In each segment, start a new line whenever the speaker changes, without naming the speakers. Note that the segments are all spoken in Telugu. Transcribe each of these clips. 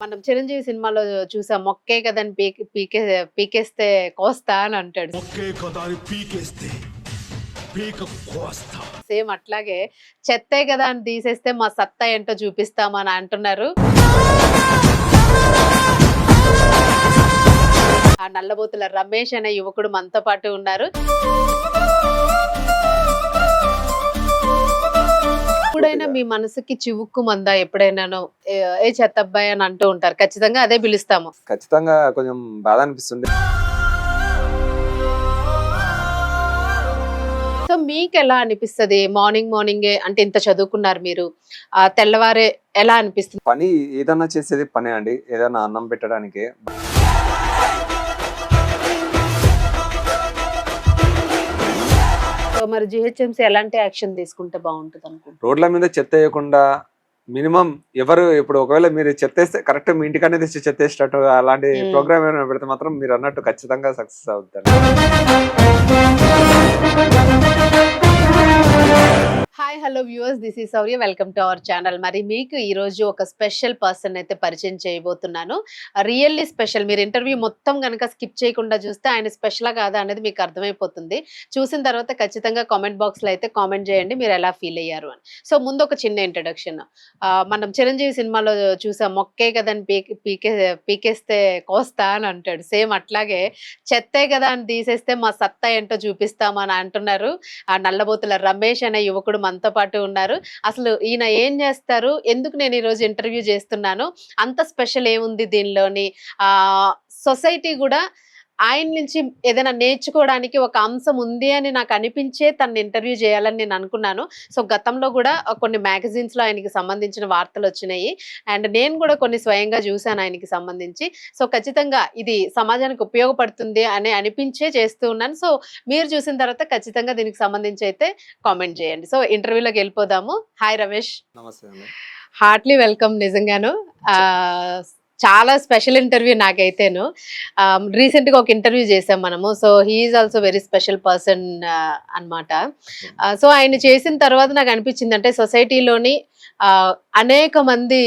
మనం 'చిరంజీవి' సినిమాలో చూసాం. మొక్కే కదని పీకేస్తే కోస్తా అని అంటాడు.
ఒకే కదా అని పీకేస్తే పీక కోస్తా.
సేమ్ అట్లాగే చెత్తే కదా అని తీసేస్తే మా సత్తా ఏంటో చూపిస్తామని అంటున్నారు. ఆ నల్లబోతుల రమేష్ అనే యువకుడు మనతో పాటు ఉన్నారు. ఎప్పుడైనా మీ మనసుకి చివుక్కుమందా ఎప్పుడైనానో ఏ చెత్తబ్బాయి అని అంటూ ఉంటారు. ఖచ్చితంగా అదే పిలుస్తాము.
ఖచ్చితంగా కొంచెం బాధ అనిపిస్తుంది.
సో మీకెలా అనిపిస్తది? మార్నింగే అంటే ఇంత చదువుకున్నారు మీరు. తెల్లవారే ఎలా అనిపిస్తుంది?
పని ఏదన్నా చేసేది పనే అండి. ఏదన్నా అన్నం పెట్టడానికే.
సో మరి జీహెచ్ఎంసీ ఎలాంటి యాక్షన్ తీసుకుంటే బాగుంటుంది అనుకుంటున్నారు?
రోడ్ల మీద చెత్త వేయకుండా మినిమం ఎవరు ఇప్పుడు ఒకవేళ మీరు చెత్తేస్తే కరెక్ట్ మీ ఇంటికనే తెచ్చి చెత్తేసేటట్టు అలాంటి ప్రోగ్రామ్ ఏమైనా పెడితే మాత్రం మీరు అన్నట్టు ఖచ్చితంగా సక్సెస్ అవుతారు.
Hi hello viewers, this is Sourya. Welcome to our channel. మరి మీకు ఈ రోజు ఒక స్పెషల్ పర్సన్ అయితే పరిచయం చేయబోతున్నాను. Really special. మీరు ఇంటర్వ్యూ మొత్తం కనుక స్కిప్ చేయకుండా చూస్తే ఆయన స్పెషలా కాదా అనేది మీకు అర్థమైపోతుంది. చూసిన తర్వాత ఖచ్చితంగా కామెంట్ బాక్స్ లో అయితే కామెంట్ చేయండి మీరు ఎలా ఫీల్ అయ్యారు అని. సో ముందు ఒక చిన్న ఇంట్రడక్షన్. మనం 'చిరంజీవి' సినిమాలో చూసాం. మొక్కే కదని పీకేస్తే కోస్తా అని అంటాడు. సేమ్ అట్లాగే చెత్తే కదా అని తీసేస్తే మా సత్తా ఏంటో చూపిస్తామని అంటున్నారు. ఆ నల్లబోతుల రమేష్ అనే యువకుడు మనతో పాటు ఉన్నారు. అసలు ఈయన ఏం చేస్తారు, ఎందుకు నేను ఈ రోజు ఇంటర్వ్యూ చేస్తున్నాను, అంత స్పెషల్ ఏముంది దీనిలోని, సొసైటీ కూడా ఆయన నుంచి ఏదైనా నేర్చుకోవడానికి ఒక అంశం ఉంది అని నాకు అనిపించే తను ఇంటర్వ్యూ చేయాలని నేను అనుకున్నాను. సో గతంలో కూడా కొన్ని మ్యాగజైన్స్ లో ఆయనకి సంబంధించిన వార్తలు వచ్చినాయి. అండ్ నేను కూడా కొన్ని స్వయంగా చూశాను ఆయనకి సంబంధించి. సో ఖచ్చితంగా ఇది సమాజానికి ఉపయోగపడుతుంది అని అనిపించే చేస్తూ ఉన్నాను. సో మీరు చూసిన తర్వాత ఖచ్చితంగా దీనికి సంబంధించి అయితే కామెంట్ చేయండి. సో ఇంటర్వ్యూలోకి వెళ్ళిపోదాము. హాయ్ రమేష్.
నమస్తే అండి.
Heartly welcome. నిజంగాను చాలా స్పెషల్ ఇంటర్వ్యూ నాకైతేను. రీసెంట్గా ఒక ఇంటర్వ్యూ చేసాం మనము. So he is also very special person అనమాట. సో ఆయన చేసిన తర్వాత నాకు అనిపించింది అంటే సొసైటీలోని అనేక మంది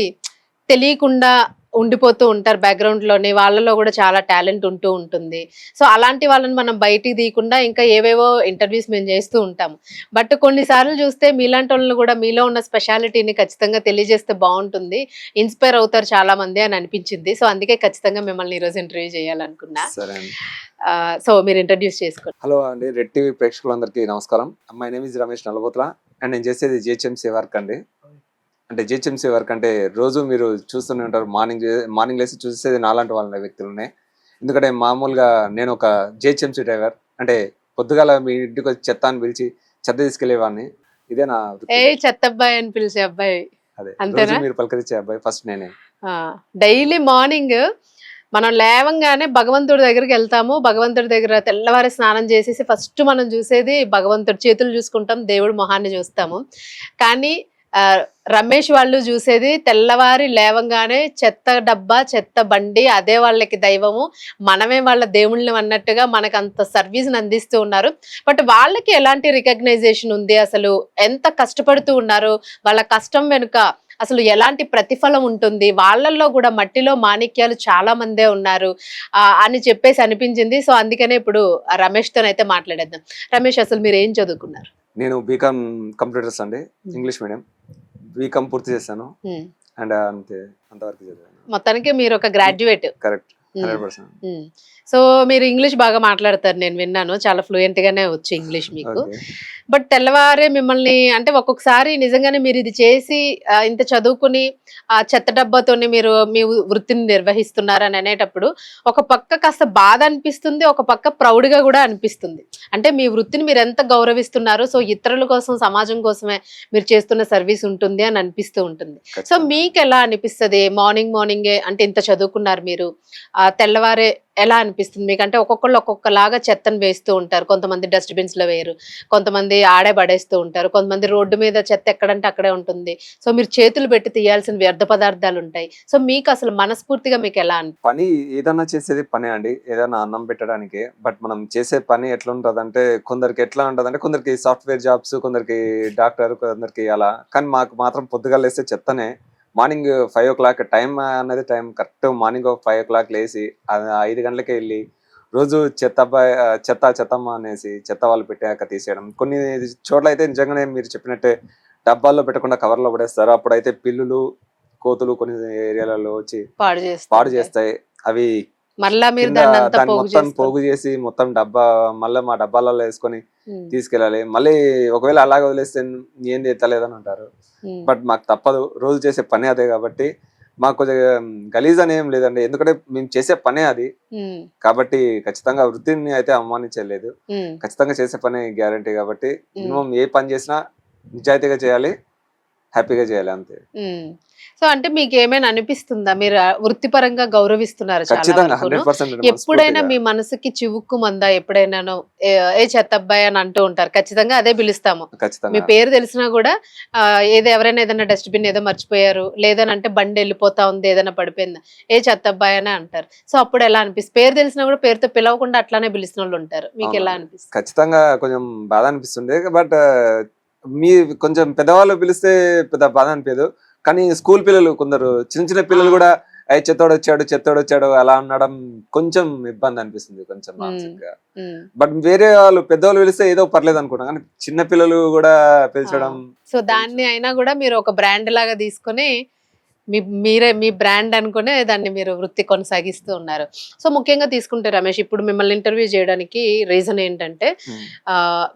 తెలియకుండా ఉండిపోతూ ఉంటారు బ్యాక్గ్రౌండ్లోని. వాళ్ళలో కూడా చాలా టాలెంట్ ఉంటూ ఉంటుంది. సో అలాంటి వాళ్ళని మనం బయటికి తీయకుండా ఇంకా ఏవేవో ఇంటర్వ్యూస్ మేము చేస్తూ ఉంటాము. బట్ కొన్నిసార్లు చూస్తే మీలాంటి వాళ్ళని కూడా మీలో ఉన్న స్పెషాలిటీని ఖచ్చితంగా తెలియజేస్తే బాగుంటుంది, ఇన్స్పైర్ అవుతారు చాలా మంది అని అనిపించింది. సో అందుకే ఖచ్చితంగా మిమ్మల్ని ఈరోజు ఇంటర్వ్యూ చేయాలనుకున్నా.
సరే అండి.
సో మీరు ఇంట్రడ్యూస్ చేసుకోండి.
హలో అండి, రెడ్ టీవీ ప్రేక్షకులందరికీ నమస్కారం. My name is Ramesh Nallabothula and నేను చేసేది జిహెచ్ఎంసీ వర్క్ అండి. అంటే జిహెచ్ఎంసీ వర్క్ అంటే రోజు మీరు చూస్తూనే ఉంటారు. మార్నింగ్ లేసి చూసేది నాలాంటి వాళ్ళ వ్యక్తులనే. ఎందుకంటే మామూలుగా నేను ఒక జిహెచ్ఎంసీ డ్రైవర్. అంటే పొద్దుగాల మీ ఇంటికి వచ్చి చెత్త అని పిలిచి చెత్త తీసుకెళ్లేవాడిని. ఇదే నా
ఏ చెత్తబ్బాయి అని పిలిచే అబ్బాయి
అదే
అంతేనా?
రోజు మీరు పలకరించే అబ్బాయి ఫస్ట్ నేనే.
డైలీ మార్నింగ్ మనం లేవంగానే భగవంతుడి దగ్గరికి వెళ్తాము. భగవంతుడి దగ్గర తెల్లవారి స్నానం చేసేసి ఫస్ట్ మనం చూసేది భగవంతుడి చేతులు చూసుకుంటాం, దేవుడి మొహాన్ని చూస్తాము. కానీ రమేష్ వాళ్ళు చూసేది తెల్లవారి లేవంగానే చెత్త డబ్బా, చెత్త బండి, అదే వాళ్ళకి దైవము, మనమే వాళ్ళ దేవుళ్ళని అన్నట్టుగా మనకు అంత సర్వీస్ని అందిస్తూ ఉన్నారు. బట్ వాళ్ళకి ఎలాంటి రికగ్నైజేషన్ ఉంది, అసలు ఎంత కష్టపడుతూ ఉన్నారు, వాళ్ళ కష్టం వెనుక అసలు ఎలాంటి ప్రతిఫలం ఉంటుంది, వాళ్ళల్లో కూడా మట్టిలో మాణిక్యాలు చాలా మందే ఉన్నారు అని చెప్పేసి అనిపించింది. సో అందుకనే ఇప్పుడు రమేష్తోనైతే మాట్లాడేద్దాం. రమేష్, అసలు మీరు ఏం చదువుకున్నారు?
నేను బీకామ్ కంప్యూటర్స్ అండి, ఇంగ్లీష్ మీడియం. బీకామ్ పూర్తి చేశాను అండ్ అంతవరకు చదివాను.
మొత్తానికి మీరు ఒక గ్రాడ్యుయేట్.
కరెక్ట్, 100%.
సో మీరు ఇంగ్లీష్ బాగా మాట్లాడతారు, నేను విన్నాను. చాలా ఫ్లూయెంట్ గానే వచ్చు ఇంగ్లీష్ మీకు. బట్ తెల్లవారే మిమ్మల్ని అంటే ఒక్కొక్కసారి నిజంగానే మీరు ఇది చేసి ఇంత చదువుకుని ఆ చెత్త డబ్బాతోని మీరు మీ వృత్తిని నిర్వహిస్తున్నారని అనేటప్పుడు ఒక పక్క కాస్త బాధ అనిపిస్తుంది, ఒక పక్క ప్రౌడ్ గా కూడా అనిపిస్తుంది. అంటే మీ వృత్తిని మీరు ఎంత గౌరవిస్తున్నారు, సో ఇతరుల కోసం, సమాజం కోసమే మీరు చేస్తున్న సర్వీస్ ఉంటుంది అని అనిపిస్తూ ఉంటుంది. సో మీకు ఎలా అనిపిస్తుంది? మార్నింగే అంటే ఇంత చదువుకున్నారు మీరు, తెల్లవారే ఎలా అనిపిస్తుంది మీకు? అంటే ఒక్కొక్కళ్ళు ఒక్కొక్కలాగా చెత్తను వేస్తూ ఉంటారు. కొంతమంది డస్ట్బిన్స్ లో వేయరు, కొంతమంది ఆడే పడేస్తూ ఉంటారు, కొంతమంది రోడ్డు మీద చెత్త ఎక్కడంటే అక్కడే ఉంటుంది. సో మీరు చేతులు పెట్టి తీయాల్సిన వ్యర్థ పదార్థాలు ఉంటాయి. సో మీకు అసలు మనస్ఫూర్తిగా మీకు ఎలా అనిపిస్తుంది?
పని ఏదన్నా చేసేది పనే అండి, ఏదన్నా అన్నం పెట్టడానికే. బట్ మనం చేసే పని ఎట్లా ఉంటుంది అంటే కొందరికి ఎట్లా ఉంటుంది అంటే కొందరికి సాఫ్ట్వేర్ జాబ్స్, కొందరికి డాక్టర్, కొందరికి అలా. కానీ మాకు మాత్రం పొద్దుగా లేస్తే చెత్తనే. మార్నింగ్ 5 o'clock టైం అనేది టైం కరెక్ట్ మార్నింగ్ 5 o'clock లేసి 5 గంటలకే వెళ్ళి రోజు చెత్తమ్మ అనేసి చెత్త వాళ్ళు పెట్టాక తీసేయడం. కొన్ని చోట్ల అయితే నిజంగానే మీరు చెప్పినట్టే డబ్బాల్లో పెట్టకుండా కవర్లో పడేస్తారు. అప్పుడైతే పిల్లులు కోతులు కొన్ని ఏరియాలలో వచ్చి పాడు చేస్తాయి. అవి
మళ్ళా మీరు
కింద
దాన్ని అంతా
దాన్ని
పోగు
మొత్తం
చేస్తారు.
పోగు చేసి మొత్తం మళ్ళీ మా డబ్బాలలో వేసుకొని
ఉమ్,
తీసుకెళ్ళాలి. మళ్ళీ ఒకవేళ అలాగ వదిలేస్తే ఏంది ఎత్తలేదని అంటారు.
ఉమ్,
బట్ మాకు తప్పదు, రోజు చేసే పని అదే కాబట్టి మాకు కొంచెం గలీజ్ అని ఏం లేదండి. ఎందుకంటే మేము చేసే పనే అది
ఉమ్,
కాబట్టి ఖచ్చితంగా వృత్తిని అయితే అవమానించలేదు.
ఉమ్,
ఖచ్చితంగా చేసే పని గ్యారంటీ కాబట్టి
ఉమ్.
మినిమం ఏ పని చేసినా నిజాయితీగా చేయాలి, హ్యాపీగా చేయాలి అంతే.
సో అంటే మీకు ఏమైనా అనిపిస్తుందా మీరు వృత్తిపరంగా గౌరవిస్తున్నారు చాలా
ఖచ్చితంగా
వరకును?
100%
ఎప్పుడైనా మీ మనసుకి చివుక్కుమందా ఎప్పుడైనానో ఏ చెత్త అబ్బాయి అని అంటూ ఉంటారు, ఖచ్చితంగా అదే పిలుస్తాము. మీ
ఖచ్చితంగా
పేరు తెలిసినా కూడా ఏదో ఎవరైనా ఏదైనా డస్ట్బిన్ ఏదో మర్చిపోయారు లేదనంటే బండి వెళ్ళిపోతా ఉంది ఏదైనా పడిపోయిందా ఏ చెత్త అబ్బాయి అని అంటారు. సో అప్పుడు ఎలా అనిపిస్తుంది? పేరు తెలిసినా కూడా పేరుతో పిలవకుండా అట్లానే పిలిచిన వాళ్ళు ఉంటారు, మీకు ఎలా
అవునండి.
అనిపిస్తుంది?
ఖచ్చితంగా కొంచెం బాధ అనిపిస్తుండే. బట్ మీ కొంచెం పెద్దవాళ్ళు పిలిస్తే పెద్ద బాధ అనిపించదు. కానీ స్కూల్ పిల్లలు కొందరు చిన్న చిన్న పిల్లలు కూడా చెత్తోడు వచ్చాడు అలా అనడం కొంచెం ఇబ్బంది అనిపిస్తుంది కొంచెం మానసికంగా. బట్ వేరే వాళ్ళు పెద్దవాళ్ళు పిలిస్తే ఏదో పర్లేదు అనుకుంటాం, కానీ చిన్న పిల్లలు కూడా పిలిచడం
సో దాన్ని అయినా కూడా మీరు ఒక బ్రాండ్ లాగా తీసుకొని మీరే మీ బ్రాండ్ అనుకునే దాన్ని మీరు వృత్తి కొనసాగిస్తూ ఉన్నారు. సో ముఖ్యంగా తీసుకుంటే రమేష్, ఇప్పుడు మిమ్మల్ని ఇంటర్వ్యూ చేయడానికి రీజన్ ఏంటంటే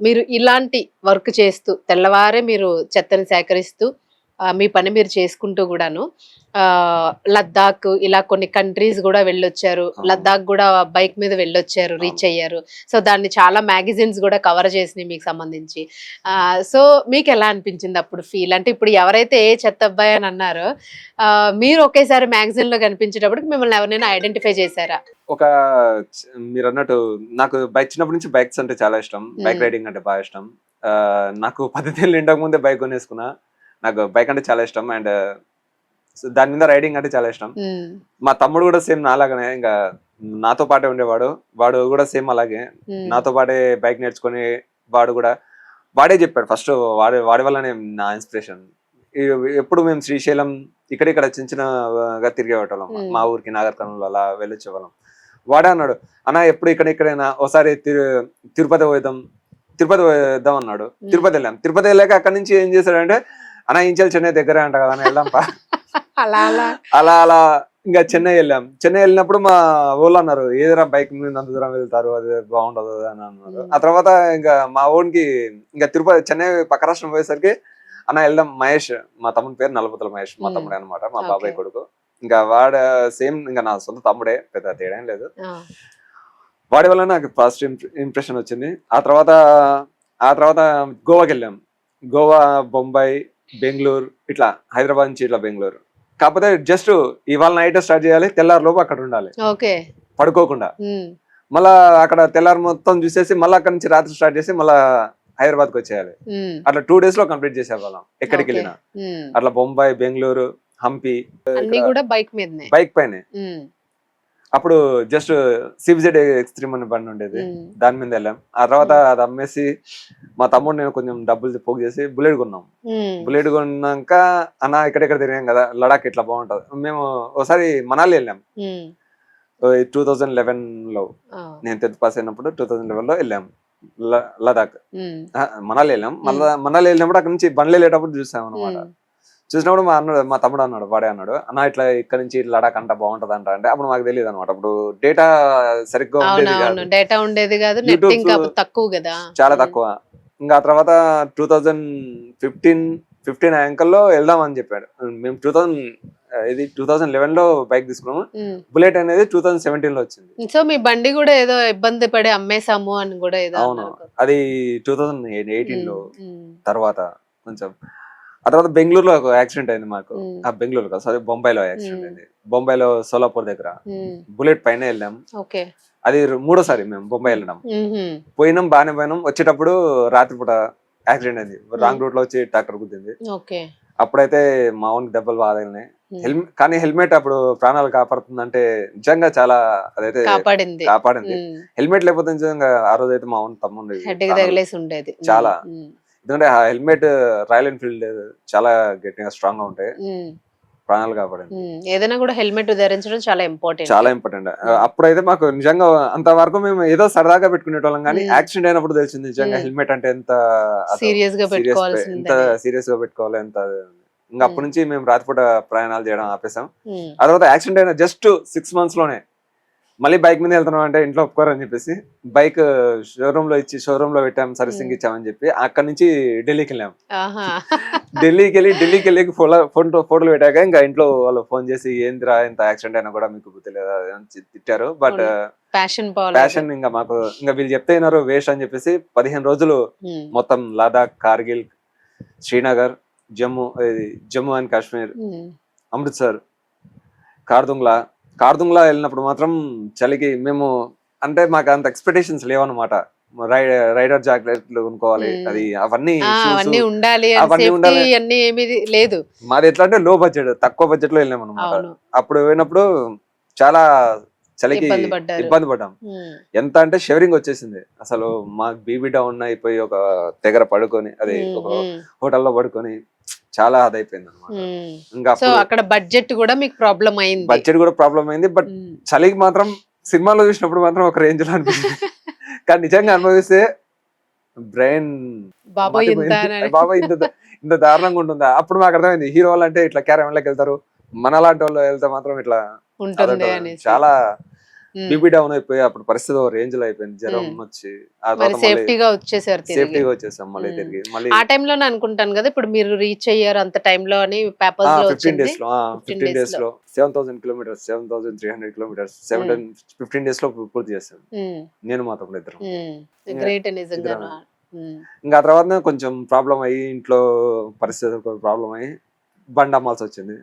మీరు ఇలాంటి వర్క్ చేస్తూ తెల్లవారే మీరు చెత్తని సేకరిస్తూ మీ పని మీరు చేసుకుంటూ కూడాను లద్దాఖ్ ఇలా కొన్ని కంట్రీస్ కూడా వెళ్ళొచ్చారు. లద్దాఖ్ కూడా బైక్ మీద వెళ్ళొచ్చారు, రీచ్ అయ్యారు. సో దాన్ని చాలా మ్యాగజైన్స్ కూడా కవర్ చేసినాయి మీకు సంబంధించి. సో మీకు ఎలా అనిపించింది అప్పుడు ఫీల్? అంటే ఇప్పుడు ఎవరైతే ఏ చెత్త అబ్బాయి అని అన్నారో మీరు ఒకేసారి మ్యాగజైన్ లో కనిపించేటప్పుడు మిమ్మల్ని ఎవరైనా ఐడెంటిఫై చేశారా?
ఒక మీరు అన్నట్టు నాకు చిన్నప్పటి నుంచి బైక్స్ అంటే చాలా ఇష్టం, బైక్ రైడింగ్ అంటే బాగా ఇష్టం. నాకు 10 ఏళ్ళు నిండక ముందే బైక్ కొనేసుకున్నా. నాకు బైక్ అంటే చాలా ఇష్టం అండ్ దాని మీద రైడింగ్ అంటే చాలా ఇష్టం. మా తమ్ముడు కూడా సేమ్ నాలాగనే ఇంకా నాతో పాటే ఉండేవాడు. వాడు కూడా సేమ్ అలాగే నాతో పాటే బైక్ నేర్చుకుని వాడే చెప్పాడు ఫస్ట్. వాడి వల్లనే నా ఇన్స్పిరేషన్. ఎప్పుడు మేము శ్రీశైలం ఇక్కడ చిన్న చిన్నగా తిరిగేవాళ్ళం. మా ఊరికి నాగర్కర్నూలు అలా వెళ్ళొచ్చేవాళ్ళం. వాడే అన్నాడు, అన్న ఎప్పుడు ఇక్కడైనా ఒకసారి తిరుపతి వేద్దాం అన్నాడు. తిరుపతి వెళ్ళాం. తిరుపతి వెళ్ళాక అక్కడి నుంచి ఏం చేశాడంటే, అన్న ఇంచల్ చెన్నై దగ్గర అంట కదా వెళ్దాంపా అలా ఇంకా చెన్నై వెళ్ళాం. చెన్నై వెళ్ళినప్పుడు మా ఊళ్ళో అన్నారు, ఏదైనా బైక్ మీద అంత దూరం వెళ్తారు, అది బాగుండదు అని అన్నారు. ఆ తర్వాత ఇంకా మా ఊరికి ఇంకా చెన్నై పక్క రాష్ట్రం పోయేసరికి అన్న వెళ్దాం. మహేష్, మా తమ్ముడి పేరు నల్లబుతల మహేష్, మా తమ్ముడే అనమాట, మా బాబాయ్ కొడుకు. ఇంకా వాడు సేమ్ ఇంకా నా సొంత తమ్ముడే, పెద్ద తేడా ఏం లేదు. వాడి వల్ల నాకు పాజిటివ్ ఇంప్రెషన్ వచ్చింది. ఆ తర్వాత గోవాకి వెళ్ళాం. గోవా, బొంబాయి, బెంగళూరు, ఇట్లా హైదరాబాద్ నుంచి ఇట్లా బెంగళూరు. కాకపోతే జస్ట్ ఇవాళ నైట్ స్టార్ట్ చేయాలి, తెల్లారిలోపు అక్కడ ఉండాలి పడుకోకుండా. మళ్ళా అక్కడ తెల్లారి మొత్తం చూసేసి మళ్ళీ అక్కడ నుంచి రాత్రి స్టార్ట్ చేసి మళ్ళా హైదరాబాద్కి వచ్చేయాలి. అట్లా 2 days లో కంప్లీట్ చేసేవాళ్ళం ఎక్కడికి వెళ్ళినా. అట్లా బొంబాయి, బెంగళూరు, హంపి బైక్ పైనే. అప్పుడు జస్ట్ సివిజెడ్ ఎక్స్ట్రీమ్ అనే బండి ఉండేది, దాని మీద వెళ్ళాం. ఆ తర్వాత అది అమ్మేసి మా తమ్ముడు నేను కొంచెం డబ్బులు పోగు చేసి బుల్లెట్ కొన్నాం. బుల్లెట్ కొన్నాక అన్న ఇక్కడెక్కడ తిరిగాం కదా, లడాక్ ఇట్లా బాగుంటది. మేము ఒకసారి మనాలి వెళ్ళాం 2011 లో. నేను 10th పాస్ అయినప్పుడు 2011 లో వెళ్ళాం లదాఖ్. మనాలి వెళ్ళాం. మనాలి వెళ్ళినప్పుడు అక్కడ నుంచి బండ్లు వెళ్ళేటప్పుడు చూసాం అనమాట. చూసినప్పుడు మా తమ్ముడు అన్నాడు, వాడే అన్నాడు, అన్న ఇట్లా ఇక్కడ నుంచి లడాక్ అంట బాగుంటది అంట. అంటే అప్పుడు మాకు తెలియదు అనమాట. అప్పుడు డేటా సరిగ్గా
ఉండేది కాదు, చాలా తక్కువ.
ఇంకా ఆ తర్వాత 2015 యాంకల్లో వెళ్దాం అని చెప్పాడు. మేము 2011 లో బైక్ తీసుకున్నాము. బుల్లెట్ అనేది 2017 లో వచ్చింది.
సో మీ బండి కూడా ఏదో ఇబ్బంది పడి అమ్మేసాము అని కూడా ఏదో.
అవును, అది 2018 లో. తర్వాత కొంచెం ఆ తర్వాత బెంగళూరులో ఒక యాక్సిడెంట్ అయింది మాకు. బెంగళూరు కాదు, సారీ, బొంబాయిలో యాక్సిడెంట్ అయింది. బొంబాయిలో సోలాపూర్ దగ్గర బుల్లెట్ పైన వెళ్ళాం. అది 3వ సారి మేము బొంబాయి వెళ్ళడం. పోయినాం, బాగానే పోయినాం. వచ్చేటప్పుడు రాత్రిపూట యాక్సిడెంట్ అయింది. రాంగ్ రూట్ లో వచ్చి ట్రాక్టర్ గుద్దింది. అప్పుడైతే మా ఓన్ దెబ్బలు బాగా తగిలినాయి. కానీ హెల్మెట్ అప్పుడు ప్రాణాలు కాపాడుతుందంటే నిజంగా చాలా అదైతే కాపాడింది. హెల్మెట్ లేకపోతే నిజంగా ఆ రోజు అయితే మా ఓన్ తమ్ముండేది చాలా. ఎందుకంటే ఆ హెల్మెట్ రాయల్ ఎన్ఫీల్డ్ చాలా గట్టిగా స్ట్రాంగ్ గా ఉంటాయి. ప్రాణాలు కాపాడింది.
ఏదైనా కూడా హెల్మెట్ ధరించడం చాలా ఇంపార్టెంట్.
చాలా ఇంపార్టెంట్. అప్పుడైతే మాకు నిజంగా అంతవరకు మేము ఏదో సరదాగా పెట్టుకునేటోళ్ళం కానీ యాక్సిడెంట్ అయినప్పుడు తెలిసింది నిజంగా హెల్మెట్ అంటే ఎంత
సీరియస్ గా
ఎంత
పెట్టుకోవాల్సిందే.
సీరియస్ గా పెట్టుకోవాలి, ఎంత. ఇంకా అప్పటి నుంచి మేము రాత్రిపూట ప్రయాణాలు చేయడం ఆపేసాం. ఆ తర్వాత యాక్సిడెంట్ అయిన జస్ట్ 6 months లోనే మళ్ళీ బైక్ మీద వెళ్తున్నాం అంటే ఇంట్లో ఒప్పుకోరని చెప్పేసి బైక్ షోరూమ్ లో పెట్టాం, సర్వీసింగ్ ఇచ్చామని చెప్పి అక్కడ నుంచి ఢిల్లీకి వెళ్ళాం. ఢిల్లీకి వెళ్ళి ఫోటోలు పెట్టాక ఇంకా ఇంట్లో వాళ్ళు ఫోన్ చేసి ఏందిరా ఇంత యాక్సిడెంట్ అయినా కూడా మీకు బుద్ధి లేదా అని తిట్టారు. బట్ ప్యాషన్ ఇంకా మాకు ఇంకా వీళ్ళు చెప్తే విన్నారు వేస్ట్ అని చెప్పేసి 15 రోజులు మొత్తం లదాఖ్, కార్గిల్, శ్రీనగర్, జమ్మూ అండ్ కాశ్మీర్, అమృత్సర్, కార్దుంగ్లా వెళ్ళినప్పుడు మాత్రం చలికి మేము అంటే మాకు అంత ఎక్స్పెక్టేషన్స్ లేవన్నమాట. రైడర్ జాకెట్లు కొనుక్కోవాలి, అది అవన్నీ
ఉండాలి, లేదు.
మాది ఎట్లా అంటే లో బడ్జెట్, తక్కువ బడ్జెట్ లో వెళ్ళాం అనమాట. అప్పుడు పోయినప్పుడు చాలా చలికి ఇబ్బంది పడ్డాం. ఎంత అంటే షివరింగ్ వచ్చేసింది అసలు. మాకు బీబీ డౌన్ అయిపోయి ఒక దగ్గర పడుకొని, అది ఒక హోటల్లో పడుకొని చాలా అదైపోయింది అనమాట. ఇంకా
అక్కడ బడ్జెట్ కూడా మీకు ప్రాబ్లం
అయింది. బట్ చలికి మాత్రం సినిమాలో చూసినప్పుడు మాత్రం ఒక రేంజ్ లో అనిపించింది. కానీ నిజంగా అనుభవిస్తే బ్రెయిన్ బాబాయ్ ఇంత దారుణంగా ఉంటుందా. అప్పుడు మాకు అర్థమైంది హీరో వాళ్ళు అంటే ఇట్లా క్యారవన్లోకి వెళ్తారు, మన లాంటి వాళ్ళు వెళ్తే మాత్రం ఇట్లా చాలా బీపీ డౌన్ అయిపోయి అప్పుడు పరిస్థితి రేంజ్ లో అయిపోయింది. జ్వరం వచ్చి
సేఫ్టీగా
వచ్చేసాం మళ్ళీ తిరిగి. మళ్ళీ
ఆ టైంలోనే అనుకుంటాను కదా ఇప్పుడు మీరు రీచ్ అయ్యారు అంత టైంలో అని పేపర్స్ లో
15 days లో 7,000 kilometers, 7,300 kilometers 15 days లో పూర్తి చేశాను నేను మా తమ్ముడు ఇద్దరం.
గ్రేట్ నిజంగా.
ఇంకా ఆ తర్వాత కొంచెం ప్రాబ్లం అయ్యి ఇంట్లో పరిస్థితి ప్రాబ్లం అయ్యి బండి అమ్మాల్సి వచ్చింది.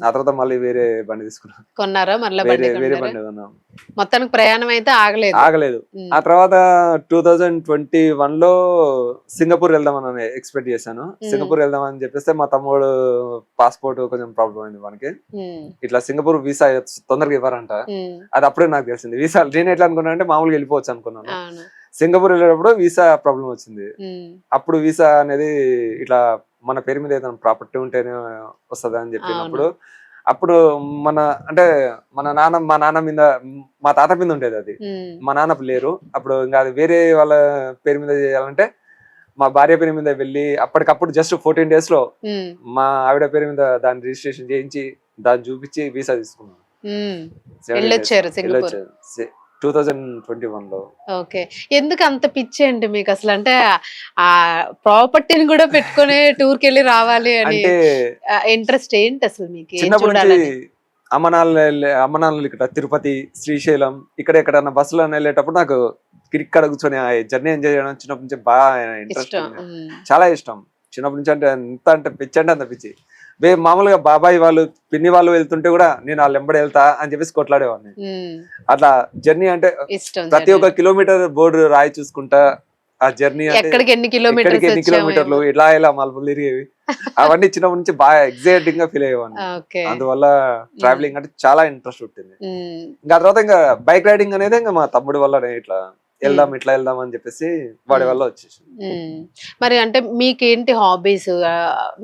ఆ తర్వాత మళ్ళీ వేరే బండి తీసుకున్నాం.
కొన్నారా?
వేరే బండి కొన్నాం.
మొత్తానికి ప్రయాణం అయితే
ఆగలేదు. ఆ తర్వాత 2021 లో సింగపూర్ వెళ్దామని ఎక్స్పెక్ట్ చేశాను. సింగపూర్ వెళ్దామని చెప్పేస్తే మా తమ్ముడు పాస్పోర్ట్ కొంచెం ప్రాబ్లం అయింది మనకి. ఇట్లా సింగపూర్ వీసా తొందరగా ఇవ్వరంట. అది అప్పుడే నాకు తెలిసింది. వీసా నేను ఎట్లా అనుకున్నా అంటే మామూలుగా వెళ్ళిపోవచ్చు అనుకున్నాను. సింగపూర్ వెళ్ళేటప్పుడు వీసా ప్రాబ్లం వచ్చింది. అప్పుడు వీసా అనేది ఇట్లా మన పేరు మీద ఏదైనా ప్రాపర్టీ ఉంటేనే వస్తుంది అని చెప్పినప్పుడు అప్పుడు మా నాన్న మీద మా తాత మీద ఉండేది అది. మా నాన్న లేరు అప్పుడు. ఇంకా అది వేరే వాళ్ళ పేరు మీద చేయాలంటే మా భార్య పేరు మీద వెళ్ళి అప్పటికప్పుడు జస్ట్ 14 days లో మా ఆవిడ పేరు మీద దాన్ని రిజిస్ట్రేషన్ చేయించి దాన్ని చూపించి వీసా తీసుకున్నాను. 2021 లో.
ఓకే. ఎందుకు అంత పిచ్చి అండి మీకు అసలు? అంటే ఆ ప్రాపర్టీని కూడా పెట్టుకుని టూర్ కి వెళ్ళి రావాలి అని ఇంట్రెస్ట్ ఏంటి అసలు మీకు?
చిన్నప్పటి నుంచి అమ్మనాన్నలు ఇక్కడ తిరుపతి, శ్రీశైలం ఇక్కడ ఎక్కడన్నా బస్సులో వెళ్ళేటప్పుడు నాకు ఇక్కడ కూర్చొని జర్నీ ఎంజాయ్ చేయడం చిన్నప్పటి నుంచి బాగా ఇంట్రెస్ట్, చాలా ఇష్టం. చిన్నప్పటి నుంచి అంటే పిచ్చి అంటే అంత పిచ్చి. మామూలుగా బాబాయ్ వాళ్ళు, పిన్ని వాళ్ళు వెళ్తుంటే కూడా నేను వాళ్ళ వెంబడి వెళ్తా అని చెప్పేసి కొట్లాడేవాడిని. అట్లా జర్నీ అంటే ప్రతి ఒక్క కిలోమీటర్ బోర్డు రాయి చూసుకుంటా ఆ జర్నీ
ఎన్ని కిలోమీటర్లు
ఇలా మలుపులు తిరిగేవి అవన్నీ చిన్నప్పటి నుంచి బాగా ఎగ్జైటింగ్ గా ఫీల్ అయ్యేవాడిని. అందువల్ల ట్రావెలింగ్ అంటే చాలా ఇంట్రెస్ట్ ఉంటుంది. ఇంకా తర్వాత ఇంకా బైక్ రైడింగ్ అనేది ఇంకా మా తమ్ముడి వల్ల ఇట్లా వెళ్దాం అని చెప్పేసి వాడి వల్ల వచ్చేసి.
మరి అంటే మీకేంటి హాబీస్?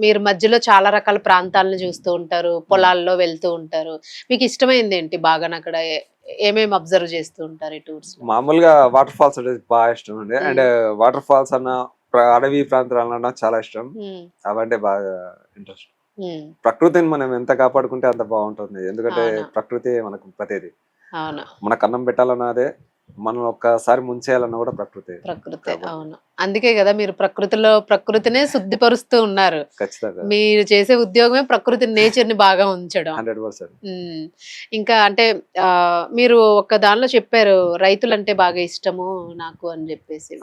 మీరు మధ్యలో చాలా రకాల ప్రాంతాలను చూస్తూ ఉంటారు, పొలాల్లో వెళ్తూ ఉంటారు. మీకు ఇష్టమైంది ఏంటి బాగా? అక్కడ ఏమేమి అబ్జర్వ్ చేస్తూ ఉంటారు ఈ టూర్స్?
మామూలుగా వాటర్ ఫాల్స్ అనేది బాగా ఇష్టం అండి. అండ్ వాటర్ ఫాల్స్ అన్న అడవి ప్రాంతాలన్నా చాలా ఇష్టం. అవంటే బాగా ఇంట్రెస్ట్. ప్రకృతిని మనం ఎంత కాపాడుకుంటే అంత బాగుంటుంది. ఎందుకంటే ప్రకృతి మనకు ప్రతిదీ. మనకు అన్నం పెట్టాలన్నా అదే, మనం ఒక్కసారి ముంచేయాలన్నా కూడా ప్రకృతి.
అవును. అందుకే కదా మీరు ప్రకృతినే శుద్ధిపరుస్తూ ఉన్నారు.
ఖచ్చితంగా
మీరు చేసే ఉద్యోగమే ప్రకృతి, నేచర్ ని బాగా ఉంచడం.
100%.
ఇంకా అంటే మీరు ఒక దానిలో చెప్పారు రైతులు అంటే బాగా ఇష్టము నాకు అని చెప్పేసి.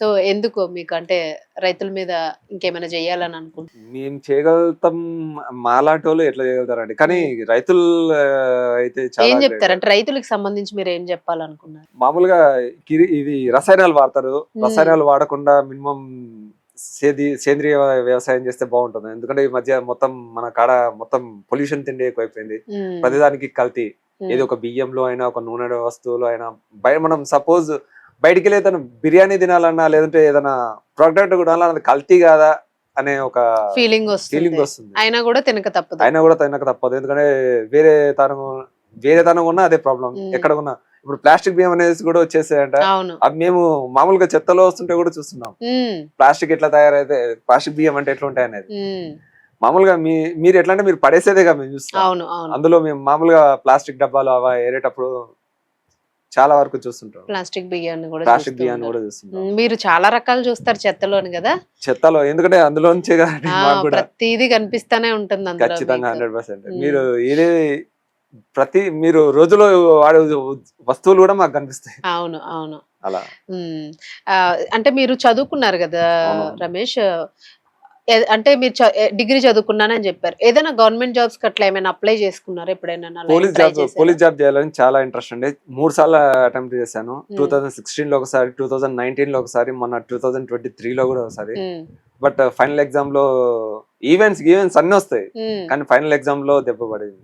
సో ఎందుకు మీకు అంటే రైతుల మీద ఇంకేమైనా చేయాలని అనుకుంటున్నారు?
మేము చేయగలుగుతాం, మాలాంటి వాళ్ళు ఎట్లా చేయగలుగుతారండి. కానీ రైతులు అయితే
ఏం చెప్తారు అంటే రైతులకు సంబంధించి మీరు ఏం చెప్పాలనుకున్నారు?
మామూలుగా ఇది రసాయనాలు వాడతారు. రసాయనాలు వాడకుండా మినిమం సేంద్రియ వ్యవసాయం చేస్తే బాగుంటుంది. ఎందుకంటే ఈ మధ్య మొత్తం మన కాడ మొత్తం పొల్యూషన్ తిండి ఎక్కువైపోయింది. ప్రతిదానికి కల్తీ. ఏది ఒక బియ్యంలో అయినా, ఒక నూనె వస్తువులో అయినా, మనం సపోజ్ బయటికి వెళ్ళి ఏదైనా బిర్యానీ తినాలన్నా లేదంటే ఏదైనా ప్రోడక్ట్ కూడా అది కల్తీ కాదా అనే ఒక
ఫీలింగ్
ఫీలింగ్
వస్తుంది,
వస్తుంది.
అయినా కూడా తినక తప్పదు.
అయినా కూడా తినక తప్పదు, ఎందుకంటే వేరే తనం ఉన్నా అదే ప్రాబ్లం. ఎక్కడ ఉన్నా ఇప్పుడు ప్లాస్టిక్ బియ్యం అనేసి కూడా వచ్చేసాయంట.
అవును.
అవి మేము మామూలుగా చెత్తలో వస్తుంటే కూడా చూస్తున్నాం. ప్లాస్టిక్ ఎట్లా తయారైతే ప్లాస్టిక్ బియ్యం అంటే ఎట్లా ఉంటాయి అనేది. మామూలుగా మీరు ఎట్లా అంటే మీరు పడేసేదేగా మేము చూస్తాం.
అవును అవును.
అందులో మేము మామూలుగా ప్లాస్టిక్ డబ్బాలు అవి ఏరేటప్పుడు చాలా వరకు చూస్తుంటాం.
ప్లాస్టిక్ బియ్యాన్ని కూడా
చూస్తుంటాం.
మీరు చాలా రకాలు చూస్తారు చెత్తలోని కదా.
చెత్తలో ఎందుకంటే అందులో నుంచే
ప్రతిదీ కనిపిస్తానే ఉంటుంది అందులో.
ఖచ్చితంగా 100%. మీరు రోజులో వాడే వస్తువులు కూడా మాకు కనిపిస్తాయి.
అవును అవును.
అలా
అంటే మీరు చదువుకున్నారు కదా రమేష్, అంటే మీరు డిగ్రీ చదువుకున్నానని చెప్పారు. ఏదైనా గవర్నమెంట్ జాబ్స్ కి అట్లా ఏమైనా అప్లై చేసుకున్నారా ఎప్పుడైనా?
పోలీస్ జాబ్ చేయాలని చాలా ఇంట్రెస్ట్ అండి. 3 సార్లు అటెంప్ట్ చేశాను. 2016 లో ఒకసారి, 2019 లో ఒకసారి, మొన్న 2023 లో కూడా ఒకసారి. బట్ ఫైనల్ ఎగ్జామ్ లో ఈవెంట్స్ అన్ని వస్తాయి, కానీ ఫైనల్ ఎగ్జామ్ లో దెబ్బ పడింది.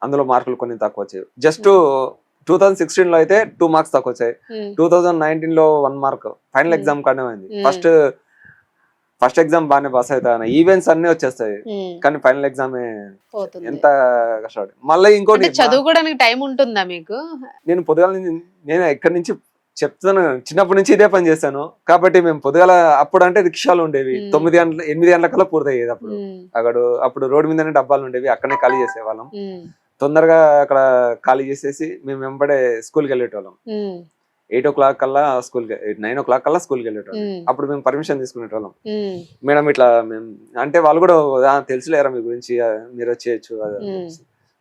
అందులో మార్కులు కొన్ని తక్కువ వచ్చాయి. జస్ట్ 2016 లో అయితే 2 మార్క్స్ తక్కువ వచ్చాయి. 2019 లో 1 మార్క్ ఫైనల్ ఎగ్జామ్ కానే అయింది. ఫస్ట్ ఎగ్జామ్ బాగానే పాస్ అవుతా, ఈవెంట్స్ అన్ని వచ్చేస్తాయి, కానీ ఫైనల్ ఎగ్జామ్ ఎంత కష్టపడి. మళ్ళీ ఇంకోటి
చదువుకోవడానికి టైం ఉంటుందా మీకు?
నేను పొద్దుగాల నేను ఎక్కడి నుంచి చెప్తాను, చిన్నప్పటి నుంచి ఇదే పని చేశాను కాబట్టి మేము పొద్దుగాల అప్పుడు అంటే రిక్షాలు ఉండేవి, 8 గంటలకల్లా పూర్తయ్యేది. అప్పుడు రోడ్డు మీదనే డబ్బాలు ఉండేవి, అక్కడనే ఖాళీ చేసేవాళ్ళం. తొందరగా అక్కడ ఖాళీ చేసేసి మేము వెంబడే స్కూల్కి వెళ్ళేటోళ్ళం. 8 o'clock కల్లా స్కూల్కి, 9 o'clock కల్లా స్కూల్కి వెళ్ళేటోళ్ళం. అప్పుడు మేము పర్మిషన్ తీసుకునేటోళ్ళం. మేడం ఇట్లా మేము అంటే వాళ్ళు కూడా తెలుసులేరా మీ గురించి, మీరు వచ్చేయచ్చు,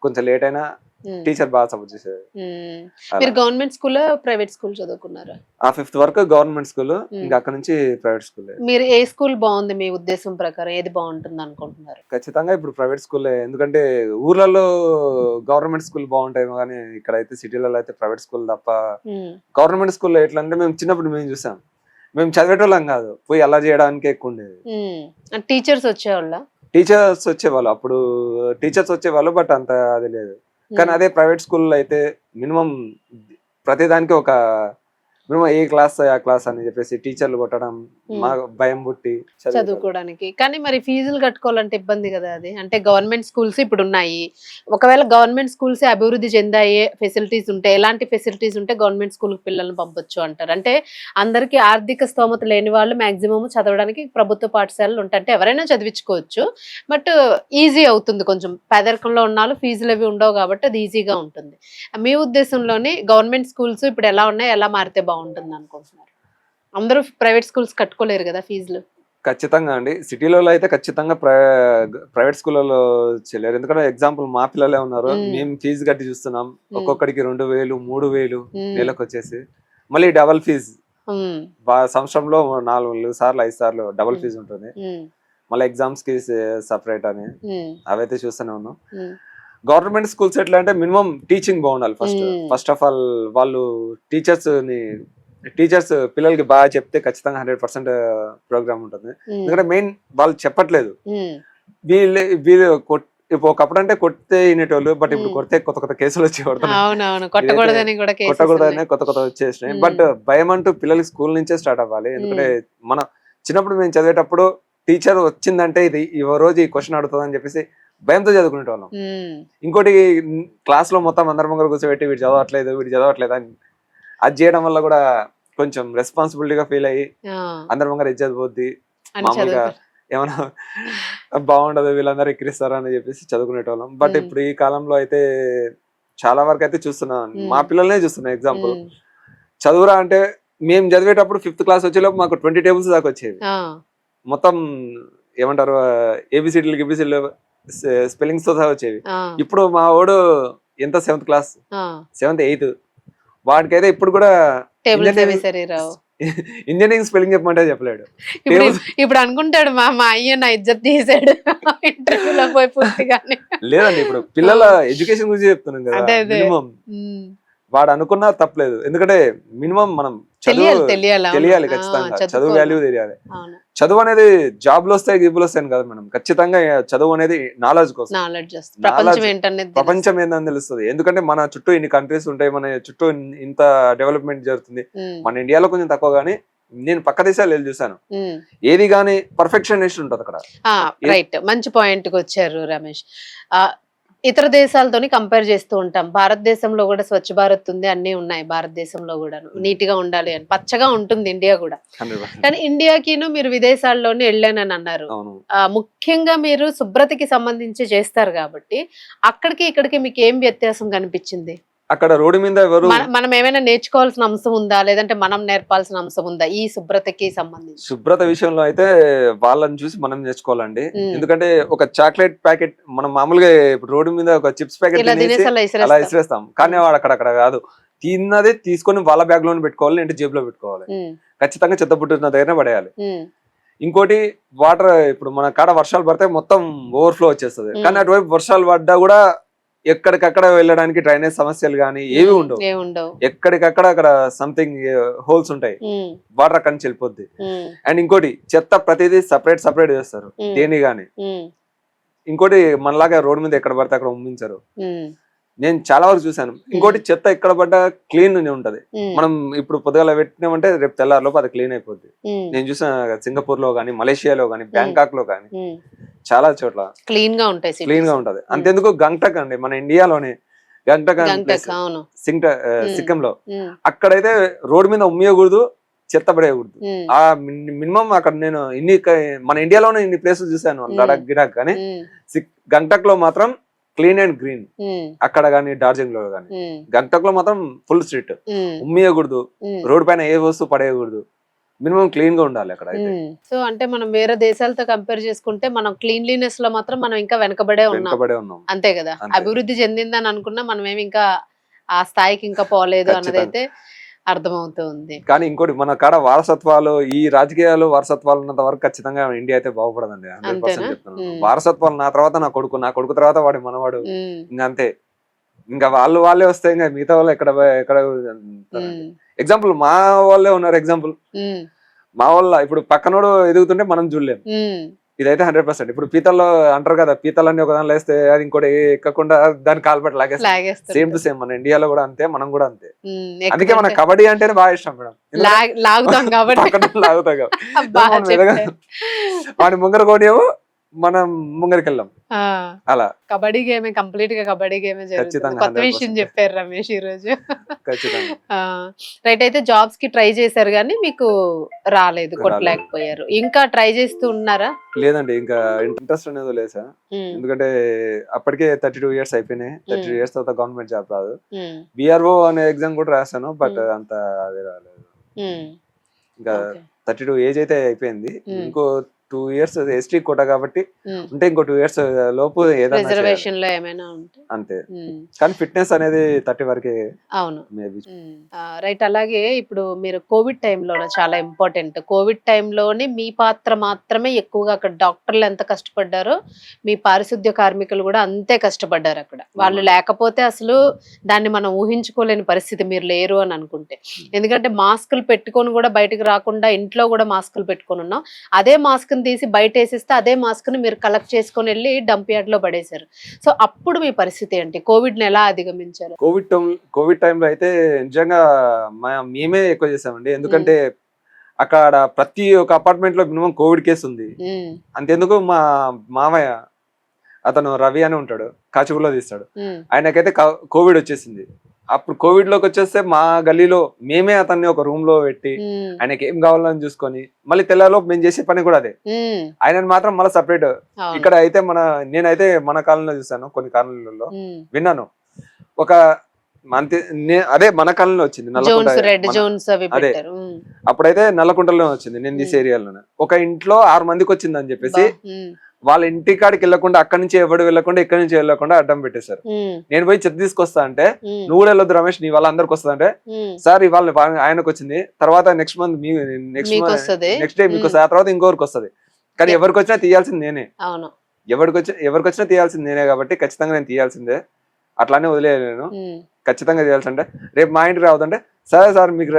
కొంచెం లేట్ అయినా టీచర్ బాగా సపోర్ట్ చేసేది.
మీరు గవర్నమెంట్ స్కూల్ ప్రైవేట్ స్కూల్ చదువుకున్నారా?
5th వరకు గవర్నమెంట్ స్కూల్, ఇంకా అక్కడ నుంచి ప్రైవేట్ స్కూల్.
మీరు ఏ స్కూల్ బాగుంది మీ ఉద్దేశం ప్రకారం? ఏది బాగుంటుంది అనుకుంటున్నారు?
ఖచ్చితంగా ఇప్పుడు ప్రైవేట్ స్కూల్, ఎందుకంటే ఊర్లలో గవర్నమెంట్ స్కూల్ బాగుంటాయేమో కానీ ఇక్కడైతే సిటీలలో అయితే ప్రైవేట్ స్కూల్ తప్ప. గవర్నమెంట్ స్కూల్లో ఎట్లా అంటే మేము చిన్నప్పుడు మేము చూసాం, మేము చదివేటోళ్ళం కాదు, పోయి అలా చేయడానికి ఎక్కువ ఉండేది.
టీచర్స్ వచ్చేవాళ్ళ?
టీచర్స్ వచ్చేవాళ్ళు, అప్పుడు టీచర్స్ వచ్చేవాళ్ళు, బట్ అంత అది లేదు. కానీ అదే ప్రైవేట్ స్కూల్లో అయితే మినిమం ప్రతిదానికి ఒక మినిమం ఏ క్లాస్ ఆ క్లాస్ అని చెప్పేసి టీచర్లు కొట్టడం, మా భయం పుట్టి
చదువుకోవడానికి. కానీ మరి ఫీజులు కట్టుకోవాలంటే ఇబ్బంది కదా అది. అంటే గవర్నమెంట్ స్కూల్స్ ఇప్పుడు ఉన్నాయి, ఒకవేళ గవర్నమెంట్ స్కూల్స్ అభివృద్ధి చెందాయే ఫెసిలిటీస్ ఉంటే, ఎలాంటి ఫెసిలిటీస్ ఉంటే గవర్నమెంట్ స్కూల్ పిల్లల్ని పంపొచ్చు అంటారు? అంటే అందరికి ఆర్థిక స్తోమత లేని వాళ్ళు మాక్సిమం చదవడానికి ప్రభుత్వ పాఠశాలలు ఉంటాయి, అంటే ఎవరైనా చదివించుకోవచ్చు, బట్ ఈజీ అవుతుంది. కొంచెం పేదరికంలో ఉన్న వాళ్ళు ఫీజులు అవి ఉండవు కాబట్టి అది ఈజీగా ఉంటుంది. మీ ఉద్దేశంలోని గవర్నమెంట్ స్కూల్స్ ఇప్పుడు ఎలా ఉన్నాయి, ఎలా మారితే బాగుంటుంది అనుకుంటున్నారు? అందరూ ప్రైవేట్ స్కూల్స్ కట్టుకోలేరు కదా ఫీజులు.
ఖచ్చితంగా అండి, సిటీలలో అయితే ఖచ్చితంగా ప్రైవేట్ స్కూళ్ళలో చేయలేరు. ఎందుకంటే ఎగ్జాంపుల్ మా పిల్లలే ఉన్నారు, మేము ఫీజు కట్టి చూస్తున్నాం, ఒక్కొక్కడికి 2,000 3,000 నెలకు వచ్చేసి. మళ్ళీ డబల్ ఫీజు సంవత్సరంలో 4 సార్లు 5 సార్లు డబల్ ఫీజు ఉంటుంది. మళ్ళీ ఎగ్జామ్స్ కి సపరేట్ అని అవైతే చూస్తూనే ఉన్నాం. గవర్నమెంట్ స్కూల్స్ ఎట్లా అంటే మినిమం టీచింగ్ బాగుండాలి. ఫస్ట్ ఆఫ్ ఆల్ వాళ్ళు టీచర్స్ పిల్లలకి బాగా చెప్తే ఖచ్చితంగా 100% ప్రోగ్రామ్ ఉంటుంది. ఎందుకంటే మెయిన్ వాళ్ళు చెప్పట్లేదు, వీళ్ళు ఒకప్పుడు అంటే కొడితే వినేటోళ్ళు, బట్ ఇప్పుడు కొడితే కొత్త కేసులు వచ్చి కొట్టకూడదని కొత్త వచ్చేసినాయి. బట్ భయం అంటూ పిల్లలకి స్కూల్ నుంచే స్టార్ట్ అవ్వాలి. ఎందుకంటే మన చిన్నప్పుడు మేము చదివేటప్పుడు టీచర్ వచ్చిందంటే ఇది ఈ రోజు ఈ క్వశ్చన్ అడుగుతుంది అని చెప్పేసి భయంతో చదువుకునేటోళ్ళం. ఇంకోటి క్లాస్ లో మొత్తం అందరి ముంగర కూర్చోబెట్టి వీడు చదవట్లేదు అని అది చేయడం వల్ల కూడా కొంచెం రెస్పాన్సిబిలిటీగా ఫీల్ అయ్యి అందరి ముంగర ఇజ్జత్ పోద్ది, మామూలుగా ఏమైనా బాగుండదు, వీళ్ళందరూ ఎక్కిరిస్తారు అని చెప్పేసి చదువుకునేటోళ్ళం. బట్ ఇప్పుడు ఈ కాలంలో అయితే చాలా వరకు అయితే చూస్తున్నాం, మా పిల్లలనే చూస్తున్నాం. ఎగ్జాంపుల్ చదువురా అంటే మేము చదివేటప్పుడు 5th క్లాస్ వచ్చేలోపు మాకు 20 tables దాకా వచ్చేవి. మొత్తం ఏమంటారు ఏబిసిడీలు గిబిసిడీలు స్పెల్లింగ్స్ తో సహా వచ్చేవి. ఇప్పుడు మా వాడు ఎంత 7th క్లాస్ 7th 8th, వాడికైతే ఇప్పుడు కూడా ఇంజనీరింగ్ స్పెల్లింగ్ చెప్పమంటే చెప్పలేడు.
ఇప్పుడు అనుకుంటాడు మా అయ్య నా ఇజ్జత్ తీసాడు ఇంటర్వ్యూలో పోయి పూర్తిగానే.
లేదండి, ఇప్పుడు పిల్లల ఎడ్యుకేషన్ గురించి చెప్తున్నాం కదా, మినిమం వాడు అనుకున్నా తప్పలేదు. ఎందుకంటే మినిమం మనం తెలియాలి ఖచ్చితంగా, చదువు వాల్యూ తెలియాలి. చదువు అనేది జాబ్లు వస్తాయి గిబ్బులు వస్తాయి కదా మేడం, ఖచ్చితంగా చదువు అనేది నాలెడ్జ్ కోసం, ప్రపంచం ఏందని తెలుస్తుంది. ఎందుకంటే మన చుట్టూ ఇన్ని కంట్రీస్ ఉంటాయి, మన చుట్టూ ఇంత డెవలప్మెంట్ జరుగుతుంది. మన ఇండియాలో కొంచెం తక్కువ కానీ నేను పక్క దేశాలు వెళ్ళి చూసాను, ఏది కానీ పర్ఫెక్షనిస్ట్ ఉంటుంది అక్కడ.
రైట్, మంచి పాయింట్ కి వచ్చారు రమేష్. ఇతర దేశాలతోని కంపేర్ చేస్తూ ఉంటాం. భారతదేశంలో కూడా స్వచ్ఛ భారత్ ఉంది, అన్ని ఉన్నాయి భారతదేశంలో కూడా, నీట్ గా ఉండాలి అని, పచ్చగా ఉంటుంది ఇండియా కూడా.
100%.
కానీ ఇండియాకిను మీరు విదేశాల్లోనే వెళ్ళానని అన్నారు.
అవును.
ముఖ్యంగా మీరు శుభ్రతకి సంబంధించి చేస్తారు కాబట్టి అక్కడికి ఇక్కడికి మీకు ఏం వ్యత్యాసం కనిపించింది?
అక్కడ రోడ్డు మీద ఎవరు
మనం ఏమైనా నేర్చుకోవాల్సిన అంశం ఉందా, లేదంటే మనం నేర్పాల్సిన అంశం ఉందా ఈ శుభ్రతకి సంబంధించి?
శుభ్రత విషయంలో అయితే వాళ్ళని చూసి మనం నేర్చుకోవాలండి. ఎందుకంటే ఒక చాక్లెట్ ప్యాకెట్ మనం మామూలుగా ఇప్పుడు రోడ్డు మీద ఒక చిప్స్ ప్యాకెట్
ఇలా తినేసి అలా
అలా
ఇసిరేస్తాం.
ఇసిరేస్తాం, కానీ వాడు అక్కడ కాదు, తిన్నదే తీసుకొని వాళ్ళ బ్యాగ్ లోనే పెట్టుకోవాలి, అంటే జేబులో పెట్టుకోవాలి, ఖచ్చితంగా చెత్త పుట్టిన దగ్గర పడేయాలి. ఇంకోటి వాటర్, ఇప్పుడు మన కాడ వర్షాలు పడితే మొత్తం ఓవర్ఫ్లో వచ్చేస్తుంది, కానీ అటువైపు వర్షాలు పడ్డా కూడా ఎక్కడికక్కడ వెళ్ళడానికి డ్రైనేజ్ సమస్యలు కానీ ఏవి ఉండవు, ఎక్కడికక్కడ అక్కడ సంథింగ్ హోల్స్ ఉంటాయి, వాటర్ అక్కడి నుంచి వెళ్ళిపోద్ది. అండ్ ఇంకోటి చెత్త ప్రతిదీ సపరేట్ చేస్తారు దేని గాని. ఇంకోటి మనలాగా రోడ్డు మీద ఎక్కడ పడితే అక్కడ ఉమ్మించారు, నేను చాలా వరకు చూసాను. ఇంకోటి చెత్త ఎక్కడ పడ్డా క్లీన్ ఉంటది, మనం ఇప్పుడు పొద్దుగాల పెట్టినామంటే రేపు తెల్లారిలోపు అది క్లీన్ అయిపోద్ది. నేను చూసిన సింగపూర్ లో గానీ, మలేషియాలో గానీ, బ్యాంకాక్ లో గానీ చాలా చోట్ల
క్లీన్ గా ఉంటది.
అంతెందుకు గంగ్టక్ అండి, మన ఇండియాలోనే గంగ్టక్ సిక్కిం లో, అక్కడైతే రోడ్డు మీద ఉమ్మియకూడదు, చెత్త పడేయకూడదు. ఆ మినిమం అక్కడ నేను మన ఇండియాలోనే ఇన్ని ప్లేసెస్ చూసాను, లడాక్ గిడాక్ కానీ గంగ్టక్ లో మాత్రం క్లీన్ అండ్ గ్రీన్. అక్కడ గానీ డార్జిలింగ్ లో గానీ, గంగ్టక్ లో మాత్రం ఫుల్ స్ట్రిక్ట్, ఉమ్మియకూడదు, రోడ్ పైన ఏ వస్తువు పడేయకూడదు, మినిమం క్లీన్ గా ఉండాలి అక్కడ.
సో అంటే మనం వేరే దేశాలతో కంపేర్ చేసుకుంటే మనం క్లీన్లీనెస్ లో మాత్రం మనం ఇంకా వెనకబడే ఉన్నాం, అంతే కదా. అభివృద్ధి చెందిందని అనుకున్నా మనం ఏమి ఇంకా ఆ స్థాయికి ఇంకా పోలేదు అన్నదైతే అర్థమవుతుంది.
కానీ ఇంకోటి మన కాడ వారసత్వాలు, ఈ రాజకీయాలు వారసత్వాలు ఉన్నంత వరకు ఖచ్చితంగా ఇండియా అయితే బాగుపడదండి. 100% చెప్తున్నాను. వారసత్వాలు నా తర్వాత నా కొడుకు తర్వాత వాడి మనవాడు, ఇంకా అంతే. ఇంకా వాళ్ళే వస్తే ఇంకా మిగతా వాళ్ళు ఎక్కడ ఎగ్జాంపుల్ మా వాళ్ళే ఉన్నారు. ఎగ్జాంపుల్ మా వాళ్ళ ఇప్పుడు పక్కనోడు ఎదుగుతుంటే మనం చూడలేం, ఇదైతే 100%. ఇప్పుడు పీతల్లో అంటారు కదా, పీతలన్నీ ఒక దానిలో వేస్తే అది ఇంకోటి ఎక్కకుండా దాని కాల్పట్టి లాగేస్తాం. సేమ్ టు సేమ్ మన ఇండియాలో కూడా అంతే, మనం కూడా అంతే. అందుకే మన కబడ్డీ అంటేనే బాగా ఇష్టం మేడం,
లాగుతాం కాబట్టి.
వాడి ముంగర కోనేమో మనం ముంగరికి వెళ్ళాం, అలా
కబడ్డీ గేమే, కంప్లీట్ గా కబడ్డీ గేమే జరుగుతుంది. కొత్త విషయం చెప్పారు రమేష్ ఈ రోజు. రైట్, అయితే జాబ్స్ కి ట్రై చేశారు కానీ మీకు రాలేదు, కొట్టలేకపోయారు. ఇంకా ట్రై చేస్తూ ఉన్నారా?
లేదండి, ఇంకా ఇంట్రెస్ట్ అనేది లేదు సార్. ఎందుకంటే అప్పటికే 32 years అయిపోయినాయి. 32 years తర్వాత గవర్నమెంట్ జాబ్ రాదు. బిఆర్ఓ అనే ఎగ్జామ్ కూడా రాశాను, బట్ అంత అది రాలేదు. ఇంకా 32 ఏజ్ అయితే అయిపోయింది. ఇంకో 2 years ఎస్టీ కోట కాబట్టి ఉంటే ఇంకో 2 years లోపు
రిజర్వేషన్ లో ఏమైనా ఉంటే
అంతే. కానీ ఫిట్నెస్ అనేది 30 వరకే.
అవును, రైట్. అలాగే ఇప్పుడు మీరు కోవిడ్ టైంలో చాలా ఇంపార్టెంట్, కోవిడ్ టైంలోనే మీ పాత్ర మాత్రమే ఎక్కువగా, అక్కడ డాక్టర్లు ఎంత కష్టపడ్డారో మీ పారిశుద్ధ్య కార్మికులు కూడా అంతే కష్టపడ్డారు అక్కడ. వాళ్ళు లేకపోతే అసలు దాన్ని మనం ఊహించుకోలేని పరిస్థితి, మీరు లేరు అని అనుకుంటే. ఎందుకంటే మాస్కులు పెట్టుకొని కూడా బయటకు రాకుండా ఇంట్లో కూడా మాస్కులు పెట్టుకొని ఉన్నాం. అదే మాస్క్ తీసి బయట వేసిస్తే అదే మాస్క్ ని మీరు కలెక్ట్ చేసుకొని వెళ్ళి డంప్ యార్డ్ లో పడేశారు. సో అప్పుడు మీ పరిస్థితి ఏంటి? కోవిడ్ ని ఎలా అధిగమించారు?
కోవిడ్ టైంలో అయితే నిజంగా మేమే ఎక్కువ చేసామండి. ఎందుకంటే అక్కడ ప్రతి ఒక్క అపార్ట్మెంట్ లో మినిమం కోవిడ్ కేసు ఉంది. అంతెందుకు మా మామయ్య, అతను రవి అని ఉంటాడు, కాచిగూడలో తీస్తాడు, ఆయనకైతే కోవిడ్ వచ్చేసింది. అప్పుడు కోవిడ్ లోకి వచ్చేస్తే మా గల్లీలో మేమే అతన్ని ఒక రూమ్ లో పెట్టి ఆయనకి ఏం కావాలని చూసుకొని మళ్ళీ తెల్లారిలోపు మేము చేసే పని కూడా అదే. ఆయనని మాత్రం మళ్ళీ సపరేట్. ఇక్కడ అయితే నేనైతే మన కాలనీలో చూసాను, కొన్ని కాలనీలలో విన్నాను. ఒక అదే మన కాలనీలో వచ్చింది అదే, అప్పుడైతే నల్లకుంటలో వచ్చింది, నేను తీసే ఏరియాలోనే. ఒక ఇంట్లో 6 మందికి వచ్చింది అని చెప్పేసి వాళ్ళ ఇంటి కాడికి వెళ్ళకుండా, అక్కడి నుంచి ఎవడు వెళ్ళకుండా, ఇక్కడి నుంచి వెళ్ళకుండా అడ్డం పెట్టేశారు. నేను పోయి చెత్త తీసుకొస్తా అంటే, నువ్వు కూడా వెళ్ళొద్దు రమేష్, నీ వాళ్ళ అందరికి వస్తుంది అంటే, సార్ ఇవాళ ఆయనకు వచ్చింది, తర్వాత నెక్స్ట్ నెక్స్ట్ డే మీకు వస్తుంది, ఆ తర్వాత ఇంకొకరికి వస్తుంది, కానీ ఎవరికి వచ్చినా తీయాల్సింది నేనే. ఎవరికి వచ్చినా తీయాల్సింది నేనే కాబట్టి ఖచ్చితంగా నేను తీయాల్సిందే. అట్లానే వదిలేను, ఖచ్చితంగా తీయాల్సిందే. రేపు మా ఇంటికి రావద్దంటే, సరే సార్ మీకు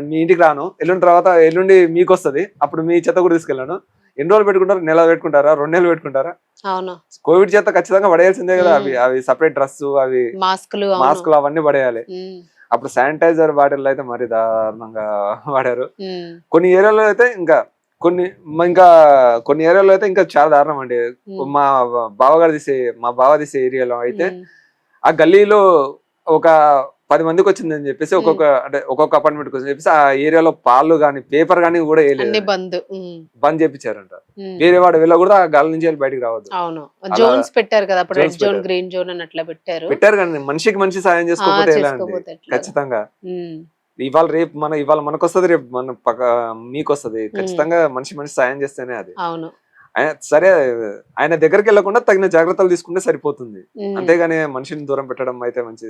మీ ఇంటికి రాను, ఎల్లుండి మీకు వస్తుంది, అప్పుడు మీ చెత్త కూడా తీసుకెళ్ళాను. ఎన్ని రోజులు పెట్టుకుంటారు? నెల పెట్టుకుంటారా? 2 నెలలు పెట్టుకుంటారా? కోవిడ్ చేత ఖచ్చితంగా పడేయాల్సిందే కదా. అవి సపరేట్ డ్రెస్, అవి మాస్కులు అవన్నీ పడేయాలి. అప్పుడు శానిటైజర్ బాటిల్ అయితే మరి దారుణంగా వాడారు.
ఉమ్,
కొన్ని ఏరియాలో అయితే ఇంకా కొన్ని ఏరియాలో అయితే ఇంకా చాలా దారుణం అండి.
ఉమ్,
మా మా బావ తీసే ఏరియాలో అయితే
ఉమ్,
ఆ గల్లీలో ఒక 10 మందికి వచ్చిందని చెప్పేసి
ఉమ్.
ఒక్కొక్క అపార్ట్మెంట్ వచ్చి చెప్పేసి ఆ ఏరియాలో పాలు గాని పేపర్ గాని కూడా
అన్ని
వేయలేదు,
బంద్.
బంద్ చేపించారంట.
ఉమ్.
వేరే వాడు వెళ్ళకూడదు, ఆ గాలి నుంచి వెళ్ళి బయటికి రావద్దు.
అవును,
అలా
జోన్స్ పెట్టారు కదా అప్పుడు,
జోన్స్
రెడ్ జోన్
పెట్టారు.
గ్రీన్ జోన్ అని అట్లా పెట్టారు.
పెట్టారు కానీ మనిషికి మనిషి సాయం చేసుకోకపోతే ఎలా అండి?
చేసుకోపోతే ఎట్లా?
ఖచ్చితంగా
ఉమ్,
ఇవాళ మనకు వస్తుంది, రేపు మన మీకు వస్తుంది. ఖచ్చితంగా మనిషి మనిషి సాయం చేస్తేనే అది.
అవును.
సరే, ఆయన దగ్గరికి వెళ్ళకుండా తగిన జాగ్రత్తలు తీసుకుంటే సరిపోతుంది.
ఉమ్,
అంతేగాని మనిషిని దూరం పెట్టడం అయితే మంచి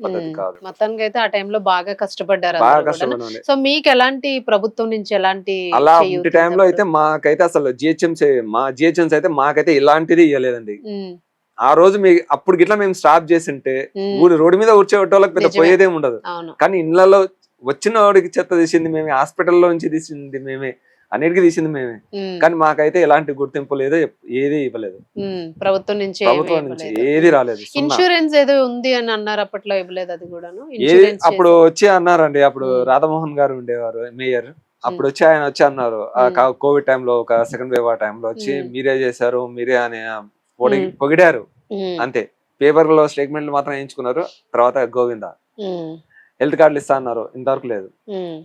పద్ధతి
ఉమ్.
కాదు.
మొత్తానికి అయితే ఆ టైంలో బాగా కష్టపడ్డారు
బాగా
అందరూ కూడాను.
కష్టపడాలి.
సో మీకు ఎలాంటి ప్రభుత్వం నుంచి ఎలాంటి
అలా
చేయూత
ఉంటే టైంలో అయితే మాకైతే అసలు జిహెచ్ఎంసీ అయితే మాకైతే ఇలాంటిది ఇవ్వలేదండి.
ఉమ్,
ఆ రోజు అప్పుడు గిట్లా మేము స్టాప్ చేసింటే
ఉమ్,
రోడ్డు మీద వచ్చేటోళ్ళకి పెద్ద
నిజమే.
పోయేదేం ఉండదు.
అవును.
కానీ ఇళ్లలో వచ్చిన వాడికి చెత్త తీసింది మేమే, హాస్పిటల్లో నుంచి తీసింది మేమే, అన్నిటికీ తీసింది మేమే.
ఉమ్,
కానీ మాకైతే ఎలాంటి గుర్తింపు లేదు, ఏది ఇవ్వలేదు.
ఉమ్, ప్రభుత్వం నుంచి
ప్రభుత్వం నుంచి ఏది రాలేదు. సున్నా.
ఇన్సూరెన్స్ ఏదో ఉంది అని అన్నారు, అప్పట్లో ఇవ్వలేదు అది కూడాను.
ఏది
ఇన్సూరెన్స్
అప్పుడు వచ్చి అన్నారండి. అప్పుడు
ఉమ్.
రాధామోహన్ గారు ఉండేవారు మేయర్. అప్పుడు ఆయన వచ్చి అన్నారు, కోవిడ్ టైంలో ఒక సెకండ్ వేవ్ ఆ టైంలో వచ్చి మీరే చేశారు, మీరే అని పొగిడారు. అంతే. పేపర్ లో స్టేట్మెంట్లు మాత్రం వేయించుకున్నారు. తర్వాత గోవింద హెల్త్ కార్డులు ఇస్తా అన్నారు, ఇంతవరకు లేదు.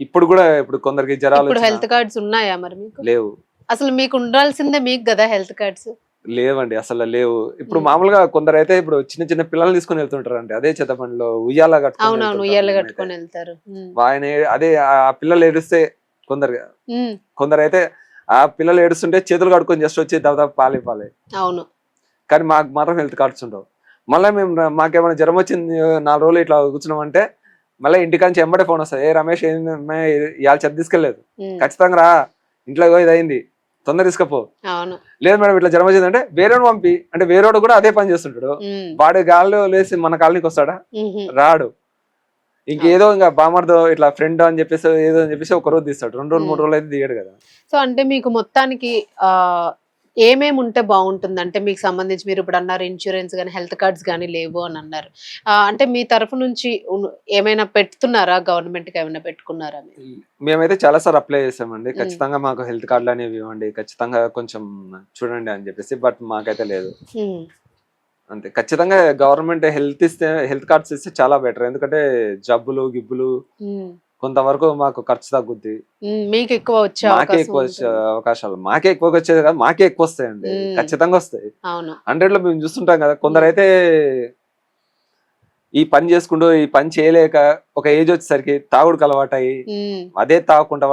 ఇప్పుడు కూడా కొందరికి జ్వరాలు
ఇప్పుడు హెల్త్ కార్డ్స్ ఉన్నాయా మరి మీకు?
లేవు.
అసలు మీకు ఉండాల్సిందే మీకు కదా హెల్త్ కార్డ్స్.
లేవండి, అసలు లేవు. ఇప్పుడు మామూలుగా కొందరు అయితే ఇప్పుడు చిన్న చిన్న పిల్లల్ని తీసుకొని వెళ్తుంటారు అండి, అదే చెత్తపండిలో ఉయ్యాల
అవునవును, ఉయ్యాల కట్టుకొని వెళ్తారు.
ఆయన అదే ఆ పిల్లలు ఏడుస్తే కొందరు అయితే ఆ పిల్లలు ఏడుస్తుంటే చేతులు కడుక్కొని జస్ట్ వచ్చి దాదాపు పాలే.
అవును. కానీ
మాకు మాత్రం హెల్త్ కార్డ్స్ ఉండవు. మళ్ళీ మాకేమైనా జ్వరం వచ్చింది 4 రోజులు ఇట్లా కూర్చున్నామంటే మళ్ళీ ఇంటికాంచి ఎంబడే ఫోన్ వస్తుంది, ఏ రమేష్ ఏంది ఇవాళ చెత్త తీసుకెళ్లేదు, ఖచ్చితంగా రా, ఇంట్లో ఇది అయింది, తొందర తీసుకపో. లేదు మేడం ఇట్లా జ్వరం వచ్చిందంటే వేరేవాడు పంపి, అంటే వేరేవాడు కూడా అదే పని చేస్తుంటాడు. వాడి గాల్లో లేసి మన కాలనీకి వస్తాడా? రాడు. ఇంకేదో ఇంకా బామర్దో ఇట్లా ఫ్రెండ్ అని చెప్పేసి ఏదో అని చెప్పేసి ఒక రోజు తీస్తాడు, 2 రోజులు 3 రోజులు అయితే దిగాడు కదా.
సో అంటే మీకు మొత్తానికి ఏమేమి ఉంటే బాగుంటుంది అంటే మీకు సంబంధించి, మీరు ఇప్పుడు అన్నారు ఇన్సూరెన్స్ కానీ హెల్త్ కార్డ్స్ కానీ లేవు అని అన్నారు, అంటే మీ తరఫు నుంచి ఏమైనా పెడుతున్నారా, గవర్నమెంట్ కి ఏమైనా పెట్టుకున్నారా?
మేమైతే చాలా సార్లు అప్లై చేసామండి, ఖచ్చితంగా మాకు హెల్త్ కార్డులు అనేవి ఇవ్వండి, ఖచ్చితంగా కొంచెం చూడండి అని చెప్పేసి. బట్ మాకైతే లేదు. అంతే. ఖచ్చితంగా గవర్నమెంట్ హెల్త్ కార్డ్స్ ఇస్తే చాలా బెటర్. ఎందుకంటే జబ్బులు గిబ్బులు కొంతవరకు మాకు ఖర్చు తగ్గుద్ది.
మీకు ఎక్కువ వచ్చే
అవకాశాలు మాకే ఎక్కువ వచ్చేది కాదు, మాకే ఎక్కువ వస్తాయండి, ఖచ్చితంగా వస్తాయి. 100లో మేము చూస్తుంటాం కదా. కొందరైతే ఈ పని చేసుకుంటూ ఈ పని చేయలేక ఒక ఏజ్ వచ్చేసరికి తాగుడుకు అలవాటయి అదే తాగకుండా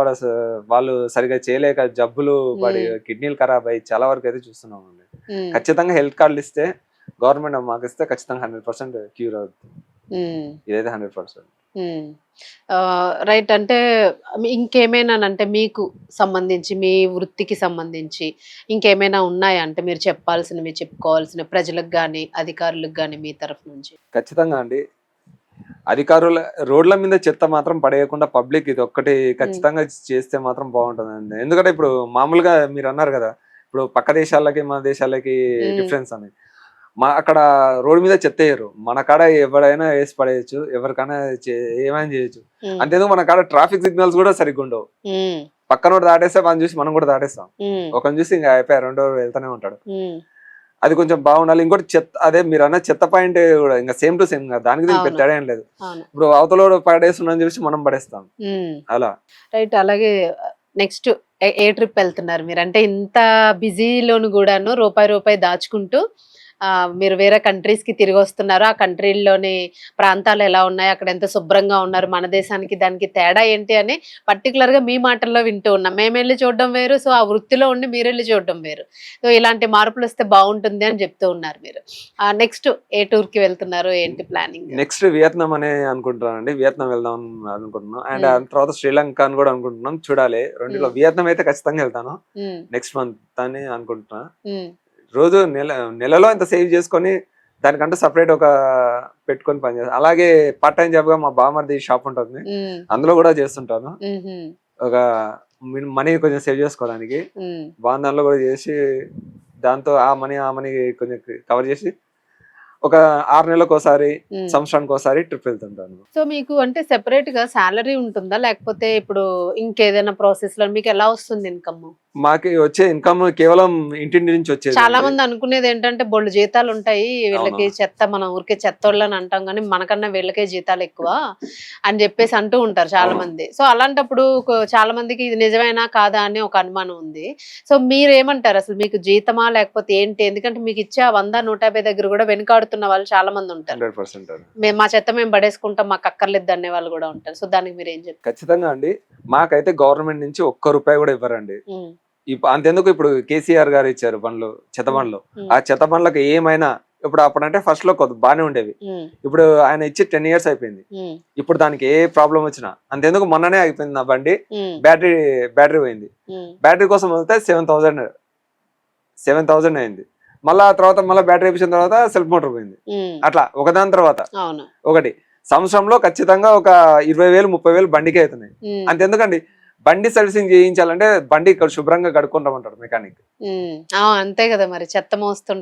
వాళ్ళు సరిగా చేయలేక జబ్బులు పడి కిడ్నీలు ఖరాబ్ అయ్యి చాలా వరకు అయితే చూస్తున్నాం అండి. ఖచ్చితంగా హెల్త్ కార్డులు ఇస్తే గవర్నమెంట్ మాకు ఇస్తే ఖచ్చితంగా 100% క్యూర్ అవుతుంది. ఇదైతే 100%.
రైట్. అంటే ఇంకేమైనా అంటే మీకు సంబంధించి, మీ వృత్తికి సంబంధించి ఇంకేమైనా ఉన్నాయా అంటే మీరు చెప్పాల్సినవి, చెప్పుకోవాల్సిన ప్రజలకు కానీ అధికారులకు కానీ మీ తరఫు నుంచి?
ఖచ్చితంగా అండి, అధికారుల రోడ్ల మీద చెత్త మాత్రం పడేయకుండా పబ్లిక్ ఇది ఒక్కటి ఖచ్చితంగా చేస్తే మాత్రం బాగుంటుందండి. ఎందుకంటే ఇప్పుడు మామూలుగా మీరు అన్నారు కదా, ఇప్పుడు పక్క దేశాలకి మన దేశాలకి డిఫరెన్స్ అని. అక్కడ రోడ్డు మీద చెత్త వేయరు, మన కాడ ఎవరైనా వేసి పడేయచ్చు, ఎవరికైనా ఏమైనా చేయొచ్చు. అంతేందుకు మన కాడ ట్రాఫిక్ సిగ్నల్స్ కూడా సరిగ్గా ఉండవు. పక్కన దాటేస్తే మనం చూసి మనం కూడా దాటేస్తాం, ఒకరిని చూసి ఇంకా అయిపోయా 2 రోజులు వెళ్తానే ఉంటాడు. అది కొంచెం బాగుండాలి. ఇంకోటి చెత్త, అదే మీరు అన్న చెత్త పాయింట్ కూడా ఇంకా సేమ్ టు సేమ్, దానికి దీనికి పెద్ద తేడా ఏం లేదు. ఇప్పుడు అవతల పడేస్తున్నా చూసి మనం పడేస్తాం అలా.
రైట్. అలాగే నెక్స్ట్ ఏ ట్రిప్ వెళ్తున్నారు మీరు? అంటే ఇంత బిజీలోను కూడాను రూపాయి దాచుకుంటూ మీరు వేరే కంట్రీస్ కి తిరిగి వస్తున్నారు. ఆ కంట్రీల్లోని ప్రాంతాలు ఎలా ఉన్నాయి, అక్కడ ఎంత శుభ్రంగా ఉన్నారు, మన దేశానికి దానికి తేడా ఏంటి అని పర్టికులర్ గా మీ మాటల్లో వింటూ ఉన్నాం. మేము వెళ్ళి చూడడం వేరు, సో ఆ వృత్తిలో ఉండి మీరు వెళ్ళి చూడడం వేరు. సో ఇలాంటి మార్పులు వస్తే బాగుంటుంది అని చెప్తూ ఉన్నారు మీరు. నెక్స్ట్ ఏ టూర్ కి వెళ్తున్నారు, ఏంటి ప్లానింగ్?
నెక్స్ట్ వియత్నాం అనే అనుకుంటున్నానండి, వియత్నాం వెళ్దాం అనుకుంటున్నాం. అండ్ తర్వాత శ్రీలంక అని కూడా అనుకుంటున్నాం, చూడాలి. రెండులో వియత్నాం అయితే ఖచ్చితంగా వెళ్తాను నెక్స్ట్ మంత్ అని అనుకుంటున్నా. రోజు నెలలో ఇంత సేవ్ చేసుకొని దానికంటే సపరేట్ ఒక పెట్టుకొని పని చేస్తాను. అలాగే పార్ట్ టైం జాబ్ గా మా బామర్ది షాప్ ఉంటుంది, అందులో కూడా చేస్తుంటాను. ఒక మనీ కొంచెం సేవ్ చేసుకోవడానికి దానిలో కూడా చేసి, దాంతో ఆ మనీ కొంచెం కవర్ చేసి ఒక 6 నెలలకు ఒకసారి
ఉమ్.
సంవత్సరానికి ఒకసారి ట్రిప్ వెళ్తుంటాను.
సో మీకు అంటే సెపరేట్ గా సాలరీ ఉంటుందా లేకపోతే ఇప్పుడు ఇంకేదైనా ప్రాసెస్ లో మీకు ఎలా వస్తుంది ఇన్కమ్?
మాకి వచ్చే ఇన్కమ్ కేవలం ఇంటింటి నుంచి వచ్చేది
చాలా
అండి.
మంది అనుకునేది ఏంటంటే బోల్డ్ జీతాలు ఉంటాయి వీళ్ళకి,
అవును.
చెత్త మనం ఊరికే చెత్తోళ్ళని అంటాం కానీ మనకన్నా వీళ్ళకే జీతాలు ఎక్కువ అని చెప్పేసి అంటూ ఉంటారు చాలా
అవును.
మంది. సో అలాంటప్పుడు చాలా మందికి ఇది నిజమేనా కాదా అని ఒక అనుమానం ఉంది. సో మీరేమంటారు, అసలు మీకు జీతమా లేకపోతే ఏంటి? ఎందుకంటే మీకు ఇచ్చే ఆ 100-150 దగ్గర కూడా వెనుకాడుతున్న వాళ్ళు చాలా మంది ఉంటారు.
100%
మేము మా చెత్త మేము పడేసుకుంటాం, మాకు అక్కర్లేదు అనే వాళ్ళు కూడా ఉంటారు. సో దానికి మీరు ఏం చెప్తారు?
ఖచ్చితంగా అండి. మాకైతే గవర్నమెంట్ నుంచి ఒక్క రూపాయి కూడా ఇవ్వరండి. అంతెందుకు ఇప్పుడు కేసీఆర్ గారు ఇచ్చారు బండ్లు, చెత్త బండ్లు. ఆ చెత్త బండ్లకు ఏమైనా ఇప్పుడు అప్పుడంటే ఫస్ట్ లో కొద్ది బాగానే ఉండేవి. ఇప్పుడు ఆయన ఇచ్చి 10 years అయిపోయింది. ఇప్పుడు దానికి ఏ ప్రాబ్లం వచ్చినా అంతెందుకు మొన్ననే అయిపోయింది నా బండి. బ్యాటరీ పోయింది. బ్యాటరీ కోసం వెళ్తే 7,000 అయింది. మళ్ళా తర్వాత మళ్ళీ బ్యాటరీ వేయించిన తర్వాత సెల్ఫ్ మోటార్ పోయింది. అట్లా ఒకదాని తర్వాత ఒకటి. సంవత్సరంలో ఖచ్చితంగా ఒక 20,000-30,000 బండికే అవుతున్నాయి. అంతెందుకండి, బండి సర్వీసింగ్ చేయించాలంటే బండి ఇక్కడ శుభ్రంగా కడుక్కుంటామంటారు మెకానిక్.
అంతే కదా మరి, చెత్త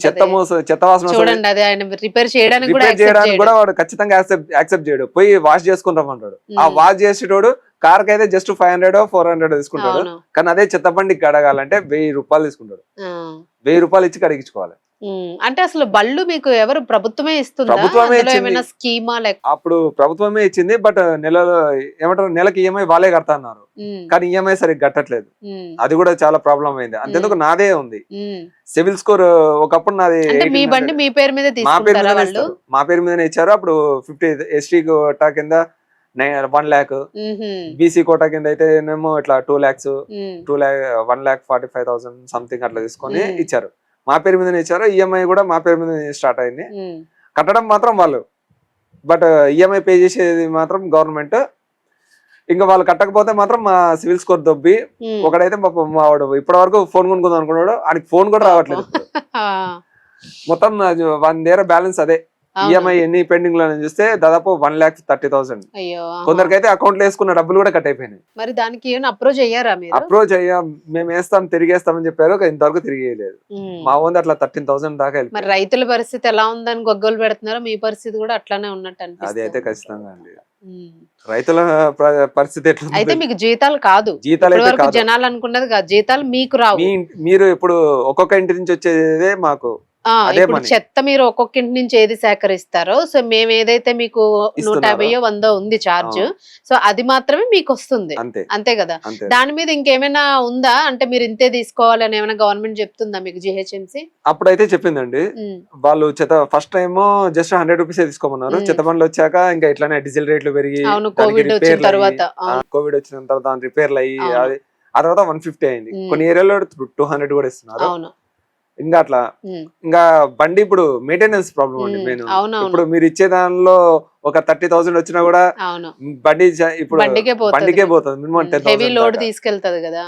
చెత్త
మోస్తుంటది
చెత్త వాసన
చూడండి, అది ఆయన రిపేర్ చేయడానికి
కూడా వాడు ఖచ్చితంగా యాక్సెప్ట్ చేయడు. పోయి వాష్ చేసుకుంటామంటాడు. ఆ వాష్ చేసేటోడు కార్ కి అయితే జస్ట్ 500-400 తీసుకుంటాడు. కానీ అదే చెత్త బండి కడగాలంటే 1,000 రూపాయలు తీసుకుంటాడు. 1,000 రూపాయలు ఇచ్చి కడిగించుకోవాలి.
అంటే అసలు బళ్ళు మీకు ఎవరు, ప్రభుత్వమే ఇస్తుందా?
ప్రభుత్వమే ఇచ్చింది.
ఏమైనా స్కీమా లేక?
అప్పుడు ప్రభుత్వమే ఇచ్చింది. బట్ నెలకి ఈఎంఐ వాళ్ళే కడతా అన్నారు. కానీ ఈఎంఐ సరిగ్గా కట్టట్లేదు. అది కూడా చాలా ప్రాబ్లం అయింది. అంతెందుకు నాదే ఉంది సివిల్ స్కోర్. ఒకప్పుడు నాది
మీ బండి మీ పేరు మీద
మా పేరు మీదనే ఇచ్చారు. అప్పుడు 50 ST కోటా కింద 1 lakh, బీసీ కోటా కింద అయితే ఏమో ఇట్లా 2 lakhs, 1,45,000 సంథింగ్ అట్లా తీసుకొని ఇచ్చారు. మా పేరు మీదనే ఇచ్చారు. ఈఎంఐ కూడా మా పేరు మీద స్టార్ట్ అయింది. కట్టడం మాత్రం వాళ్ళు, బట్ ఈఎంఐ పే చేసేది మాత్రం గవర్నమెంట్. ఇంకా వాళ్ళు కట్టకపోతే మాత్రం మా సివిల్ స్కోర్ దొబ్బి ఒకడైతే మా వాడు ఇప్పటి వరకు ఫోన్ కొనుక్కుందాం అనుకున్నాడు. ఆయనకి ఫోన్ కూడా రావట్లేదు. మొత్తం 1 year బ్యాలెన్స్ అదే. ఈఎంఐ ఎన్ని పెండింగ్ లో చూస్తే దాదాపు 1,30,000. కొందరికైతే అకౌంట్ లో వేసుకున్న డబ్బులు కూడా కట్ అయిపోయినాయి.
మరి దానికి అప్రోచ్ అయ్యారా మీరు?
అప్రోచ్ అయ్యాం, మేము వేస్తాం తిరిగేస్తామని చెప్పారు. ఇంతవరకు తిరిగేయలేదు. మా ఓన్ అట్లా 13,000 దాకా.
మరి రైతుల పరిస్థితి ఎలా ఉందని గొగ్గోలు పెడుతున్నారు, మీ పరిస్థితి కూడా అట్లానే ఉన్నట్టు అనిపిస్తుంది.
అది అయితే ఖచ్చితంగా అండి. రైతుల పరిస్థితి ఎట్లా?
అయితే మీకు జీతాలు కాదు,
జీతాలు
జనాలు అనుకున్నది కాదు, జీతాలు మీకు రావు.
మీరు ఇప్పుడు ఒక్కొక్క ఇంటి నుంచి వచ్చేదే మాకు.
ఇప్పుడు చెత్త మీరు ఒక్కొక్క ఇంటి నుంచి ఏది సేకరిస్తారో, సో మేము ఏదైతే మీకు 150-100 ఉంది చార్జ్, సో అది మాత్రమే మీకు వస్తుంది. అంతే కదా. దాని మీద ఇంకేమైనా ఉందా అంటే మీరు ఇంతే తీసుకోవాలని ఏమైనా గవర్నమెంట్ చెప్తుందా మీకు, జిహెచ్ఎంసీ?
అప్పుడైతే చెప్పిందండి. వాళ్ళు చెత్త ఫస్ట్ టైం జస్ట్ 100 రూపీస్ తీసుకోమన్నారు. చెత్త బండ్లు వచ్చాక ఇంకా ఇట్లానే డీజిల్ రేట్లు పెరిగి,
కోవిడ్ వచ్చిన తర్వాత
దాని రిపేర్లు అయ్యి ఆ తర్వాత 150 అయింది. కొన్ని ఏరియాలో 200 కూడా ఇస్తున్నారు. ఇంకా అట్లా ఇంకా బండి ఇప్పుడు మెయింటెనెన్స్ ప్రాబ్లం అండి మెయిన్. ఇప్పుడు మీరు ఇచ్చే దానిలో ఒక 30,000 వచ్చినా కూడా బండి ఇప్పుడు బండికే పోతుంది. మినిమం 10,000
తీసుకెళ్తుంది కదా,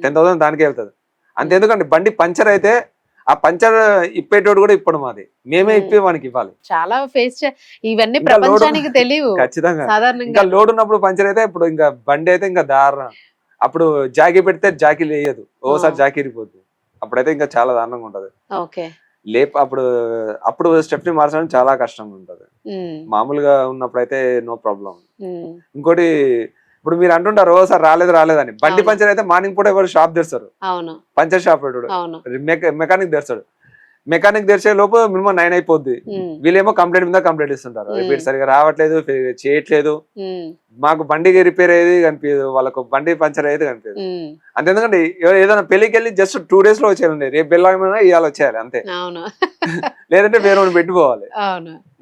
10,000 దానికే వెళ్తుంది. అంతెందుకండి, బండి పంచర్ అయితే ఆ పంచర్ ఇప్పేటోడు కూడా ఇప్పుడు మాది, మేమే ఇప్పి వానికి ఇవ్వాలి.
చాలా ఫేస్ ఇవన్నీ ప్రపంచానికి తెలియదు.
ఖచ్చితంగా ఇంకా లోడ్ ఉన్నప్పుడు పంచర్ అయితే ఇప్పుడు ఇంకా బండి అయితే ఇంకా దారుణం. అప్పుడు జాకీ పెడితే జాకీ లేయదు, ఓసారి జాకీ ఇరిగిపోతుంది. అప్పుడైతే ఇంకా చాలా దారుణంగా ఉంటది. అప్పుడు స్టెప్ని మార్చడం చాలా కష్టంగా ఉంటది. మామూలుగా ఉన్నప్పుడు అయితే నో ప్రాబ్లం. ఇంకోటి ఇప్పుడు మీరు అంటుంటారు ఓసారి రాలేదని. బండి పంచర్ అయితే మార్నింగ్ పూట ఎవరు షాప్ తెరుస్తారు, పంచర్ షాప్ మెకానిక్ తెరుస్తాడు. మెకానిక్ తెరిచే లోపు మినిమం 9 అయిపోద్ది. వీళ్ళేమో కంప్లైంట్ మీద కంప్లైంట్ ఇస్తుంటారు, రిపేర్ సరిగా రావట్లేదు, చేయట్లేదు. మాకు బండికి రిపేర్ అయ్యేది కనిపించదు, వాళ్ళకు బండి పంచర్ అయ్యేది కనిపించదు. అంతేందుకంటే ఏదైనా పెళ్లికి వెళ్ళి జస్ట్ 2 days లో వచ్చేయాలండి. రేపు బెల్లామైనా ఇవాళ వచ్చేయాలి అంతే. లేదంటే వేరే వాడిని పెట్టుకోవాలి.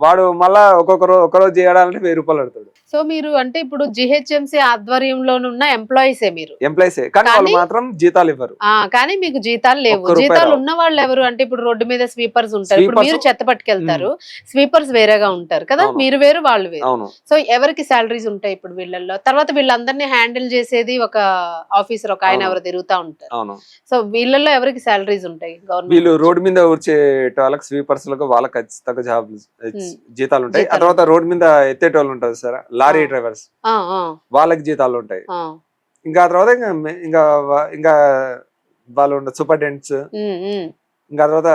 వాడు మళ్ళా ఒక్కరోజు చేయడాలంటే 1,000 రూపాయలు అడుగుతాడు.
సో మీరు అంటే ఇప్పుడు జిహెచ్ఎంసీ ఆధ్వర్యంలోనున్న ఎంప్లాయీసే మీరు?
ఎంప్లాయీసే, కానీ వాళ్ళు మాత్రం జీతాలు ఇవ్వరు.
కానీ మీకు జీతాలు లేవు. జీతాలు ఉన్న వాళ్ళు ఎవరు అంటే ఇప్పుడు రోడ్డు మీద స్వీపర్స్ ఉంటారు. ఇప్పుడు మీరు చెత్త పట్టుకెళ్తారు, స్వీపర్స్ వేరేగా ఉంటారు కదా, మీరు వేరు వాళ్ళు వేరు. సో ఎవరికి సాలరీస్ ఉంటాయి ఇప్పుడు వీళ్ళల్లో? తర్వాత వీళ్ళందరినీ హ్యాండిల్ చేసేది ఒక ఆఫీసర్, ఒక ఆయన ఎవరు తిరుగుతా ఉంటారు. సో వీళ్ళల్లో ఎవరికి సాలరీస్ ఉంటాయి?
వీళ్ళు రోడ్డు మీద వచ్చే వాళ్ళకి, స్వీపర్స్ వాళ్ళకి ఖచ్చితంగా జాబ్ జీతాలు ఉంటాయి. ఆ తర్వాత రోడ్డు మీద ఎత్తేటోళ్ళు ఉంటారు సార్, లారీ డ్రైవర్స్, వాళ్ళకి జీతాలు ఉంటాయి. ఇంకా తర్వాత ఇంకా వాళ్ళు సూపరింటెండెంట్స్, ఇంకా తర్వాత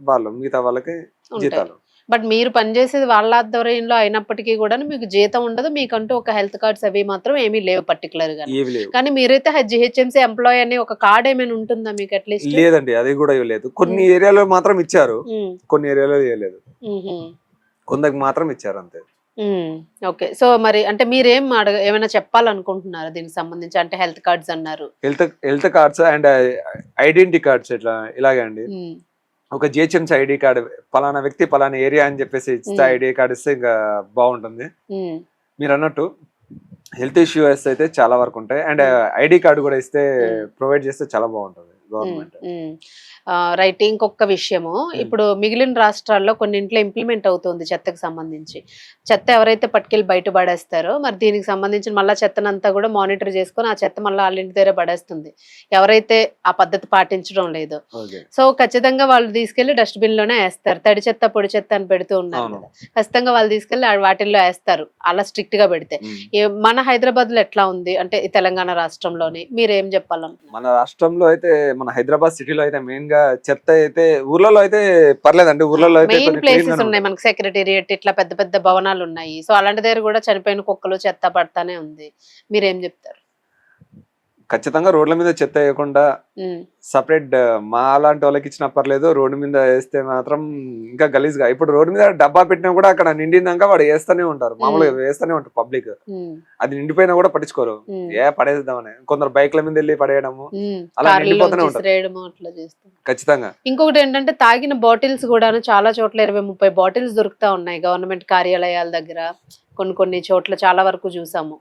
వాళ్ళు మిగతా వాళ్ళకి జీతాలు.
బట్ మీరు పనిచేసేది వాళ్ళ ఆధ్వర్యంలో అయినప్పటికీ కూడా మీకు జీతం ఉండదు, మీకంటూ ఒక హెల్త్ కార్డ్స్ అవి మాత్రం ఏమీ లేవు పర్టికులర్ గా.
ఏవి లేవు.
కానీ మీరైతే జిహెచ్ఎంసీ ఎంప్లాయ్ అనే ఒక కార్డ్ ఏమైనా ఉంటుందా మీకు అట్లీస్ట్?
లేదండి, అది కూడా లేదు. కొన్ని ఏరియాలో మాత్రం ఇచ్చారు, కొన్ని ఏరియాలో ఇవ్వలేదు. కొందరికి మాత్రం ఇచ్చారు అంతే.
ఓకే. సో మరి అంటే మీరేం ఏమైనా చెప్పాలనుకుంటున్నారా దీనికి సంబంధించి? అంటే హెల్త్ కార్డ్స్ అన్నారు.
Health cards and identity cards ఇలాగే అండి. ఒక జిహెచ్ఎంసీ ఐడి కార్డు, పలానా వ్యక్తి పలానా ఏరియా అని చెప్పేసి ఇస్తే ఐడి కార్డు ఇస్తే ఇంకా బాగుంటుంది. మీరు అన్నట్టు హెల్త్ ఇష్యూస్ అయితే చాలా వరకు ఉంటాయి, అండ్ ఐడి కార్డు కూడా ఇస్తే ప్రొవైడ్ చేస్తే చాలా బాగుంటుంది గవర్నమెంట్.
రైట్. ఇంకొక విషయము, ఇప్పుడు మిగిలిన రాష్ట్రాల్లో కొన్నింట్లో ఇంప్లిమెంట్ అవుతుంది చెత్తకు సంబంధించి. చెత్త ఎవరైతే పట్టుకెళ్ళి బయట పడేస్తారో మరి దీనికి సంబంధించిన మళ్ళీ చెత్తనంతా కూడా మానిటర్ చేసుకొని ఆ చెత్త మళ్ళీ వాళ్ళ ఇంటి దగ్గర పడేస్తుంది ఎవరైతే ఆ పద్ధతి పాటించడం లేదో. సో ఖచ్చితంగా వాళ్ళు తీసుకెళ్లి డస్ట్బిన్ లోనే వేస్తారు. తడి చెత్త పొడి చెత్త అని పెడుతూ ఉన్నారు కదా, ఖచ్చితంగా వాళ్ళు తీసుకెళ్లి వాటిల్లో వేస్తారు అలా స్ట్రిక్ట్ గా పెడితే. మన హైదరాబాద్ లో ఎట్లా ఉంది అంటే ఈ తెలంగాణ రాష్ట్రంలోని మీరేం చెప్పాలనుకుంటున్నారు?
మన రాష్ట్రంలో అయితే, మన హైదరాబాద్ సిటీలో అయితే మెయిన్ గా చెత్త అయితే, ఊర్లలో అయితే పర్లేదండి. ఊర్లలో అయితే
మెయిన్ ప్లేసెస్ ఉన్నాయి మనకి, సెక్రటేరియట్ ఇట్లా పెద్ద పెద్ద భవనాలు ఉన్నాయి. సో అలాంటి దగ్గర కూడా చనిపోయిన కుక్కలు చెత్త పడతానే ఉంది. మీరేం చెప్తారు?
ఖచ్చితంగా రోడ్ల మీద చెత్త వేయకుండా సపరేట్ మా అలాంటి వాళ్ళకి ఇచ్చిన పర్లేదు, రోడ్డు మీద వేస్తే మాత్రం ఇంకా గలీజ్ గా. ఇప్పుడు రోడ్డు మీద డబ్బా పెట్టినా కూడా అక్కడ నిండినాక వాడు వేస్తూనే ఉంటారు, మామూలుగా వేస్తూనే ఉంటారు పబ్లిక్. అది నిండిపోయినా కూడా పట్టించుకోరు, పడేద్దామని. కొందరు బైక్ల మీద వెళ్ళి పడేయడము, అలా నిండిపోతూనే ఉంటారు ఖచ్చితంగా.
ఇంకొకటి ఏంటంటే తాగిన బాటిల్స్ కూడా చాలా చోట్ల 20-30 బాటిల్స్ దొరుకుతా ఉన్నాయి గవర్నమెంట్ కార్యాలయాల దగ్గర. కొన్ని చోట్ల చాలా వరకు చూసాము.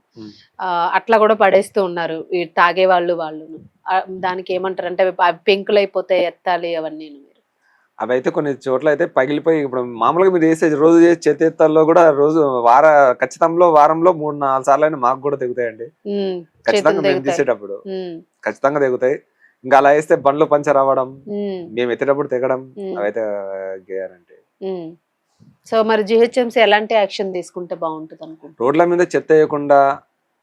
అట్లా కూడా పడేస్తూ ఉన్నారు ఈ తాగే వాళ్ళు. దానికి ఏమంటారు అంటే పెంకులు అయిపోతే ఎత్తాలి అవన్నీ.
అవి అయితే కొన్ని చోట్ల అయితే పగిలిపోయి, ఇప్పుడు మామూలుగా మీరు వేసే రోజు చేసే చెత్త ఎత్తాల్లో కూడా రోజు ఖచ్చితంలో వారంలో 3-4 సార్లు అయినా మాకు కూడా తెగుతాయండి ఖచ్చితంగా. మేము తీసేటప్పుడు ఖచ్చితంగా తెగుతాయి. ఇంకా అలా వేస్తే బండ్లు పంచర్ అవ్వడం, మేము ఎత్తేటప్పుడు తెగడం, అవైతే గ్యారంటీ.
సో మరి జిహెచ్ఎంసీ ఎలాంటి యాక్షన్ తీసుకుంటే బాగుంటుంది అనుకుంటున్నారు?
రోడ్ల మీద చెత్త వేయకుండా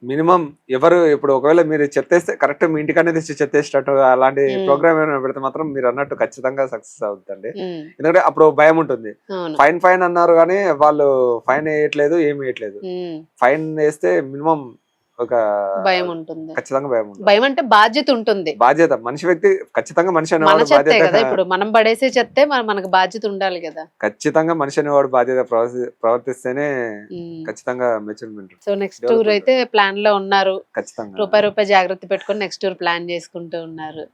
మినిమం ఎవరు, ఇప్పుడు ఒకవేళ మీరు చెత్త వేస్తే కరెక్ట్ మీ ఇంటికనే తెచ్చి చెత్త వేసేటట్టు అలాంటి ప్రోగ్రామ్ ఏమైనా పెడితే మాత్రం మీరు అన్నట్టు ఖచ్చితంగా సక్సెస్ అవుతుందండి. ఎందుకంటే అప్పుడు భయం ఉంటుంది. ఫైన్ అన్నారు కానీ వాళ్ళు ఫైన్ వేయట్లేదు, ఏమి వేయట్లేదు. ఫైన్ వేస్తే మినిమం ఒక
భయం ఉంటుంది,
ఖచ్చితంగా భయం ఉంటుంది.
భయం అంటే బాధ్యత ఉంటుంది.
బాధ్యత మనిషి వ్యక్తి ఖచ్చితంగా మనిషి
అనేవాడు బాధ్యత. ఇప్పుడు మనం పడేసే చెత్తే మనకు బాధ్యత ఉండాలి కదా.
ఖచ్చితంగా మనిషి అనేవాడు బాధ్యత ప్రవర్తిస్తేనే ఖచ్చితంగా మెచ్యూర్మెంట్.
సో నెక్స్ట్ టూర్ అయితే ప్లాన్ లో ఉన్నారు
ఖచ్చితంగా.
రూపాయి జాగ్రత్త పెట్టుకొని నెక్స్ట్ టూర్ ప్లాన్ చేసుకుంటూ ఉన్నారు.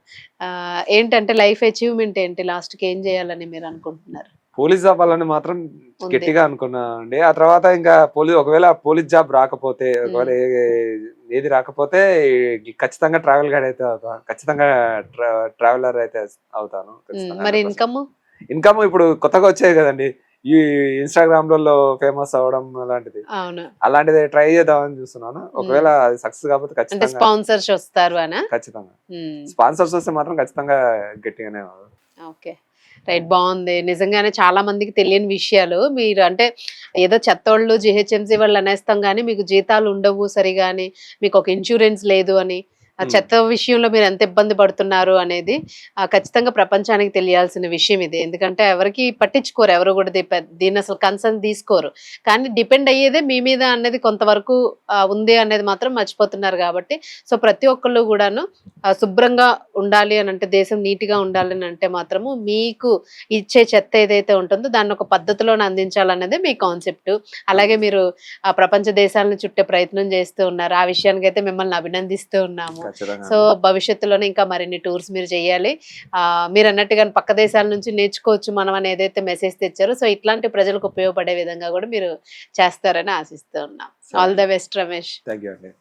ఏంటంటే లైఫ్ అచీవ్మెంట్ ఏంటి, లాస్ట్ కి ఏం చేయాలని మీరు అనుకుంటున్నారు?
పోలీస్ జాబ్ వాళ్ళని మాత్రం గట్టిగా అనుకున్నా అండి. ఆ తర్వాత ఇంకా ఒకవేళ పోలీస్ జాబ్ రాకపోతే, ఒకవేళ ఏది రాకపోతే ఖచ్చితంగా ట్రావెల్ గైడ్ అయితే అవుతాను, ఖచ్చితంగా ట్రావెలర్ అయితే అవుతాను.
మరి
ఇన్కమ్ ఇప్పుడు కొత్తగా వచ్చాయి కదండి, ఈ ఇన్స్టాగ్రామ్ లలో ఫేమస్ అవడం అలాంటిది ట్రై చేద్దామని చూస్తున్నాను. ఒకవేళ అది సక్సెస్ కాకపోతే ఖచ్చితంగా
స్పాన్సర్స్ వస్తారు.
ఖచ్చితంగా స్పాన్సర్స్ వస్తే మాత్రం ఖచ్చితంగా గట్టిగానే.
ఓకే రైట్, బాగుంది. నిజంగానే చాలా మందికి తెలియని విషయాలు. మీరు అంటే ఏదో చెత్తోళ్ళు జిహెచ్ఎంసీ వాళ్ళు అనేస్తాం కానీ మీకు జీతాలు ఉండవు సరిగాని, మీకు ఒక ఇన్సూరెన్స్ లేదు అని, ఆ చెత్త విషయంలో మీరు ఎంత ఇబ్బంది పడుతున్నారు అనేది ఖచ్చితంగా ప్రపంచానికి తెలియాల్సిన విషయం ఇది. ఎందుకంటే ఎవరికి పట్టించుకోరు, ఎవరు కూడా దీన్ని అసలు కన్సర్న్ తీసుకోరు. కానీ డిపెండ్ అయ్యేదే మీ మీద అనేది కొంతవరకు ఉంది అనేది మాత్రం మర్చిపోతున్నారు. కాబట్టి సో ప్రతి ఒక్కళ్ళు కూడాను శుభ్రంగా ఉండాలి అని అంటే, దేశం నీట్గా ఉండాలి అని అంటే మాత్రము మీకు ఇచ్చే చెత్త ఏదైతే ఉంటుందో దాన్ని ఒక పద్ధతిలోనే అందించాలనేది మీ కాన్సెప్ట్. అలాగే మీరు ఆ ప్రపంచ దేశాలను చుట్టే ప్రయత్నం చేస్తూ ఉన్నారు. ఆ విషయానికి అయితే మిమ్మల్ని అభినందిస్తూ ఉన్నాము. సో భవిష్యత్తులోనే ఇంకా మరిన్ని టూర్స్ మీరు చేయాలి. మీరు అన్నట్టుగా పక్క దేశాల నుంచి నేర్చుకోవచ్చు మనం అని ఏదైతే మెసేజ్ తెచ్చారో, సో ఇట్లాంటి ప్రజలకు ఉపయోగపడే విధంగా కూడా మీరు చేస్తారని ఆశిస్తూ ఉన్నాం. All the best Ramesh.
Thank you అండి.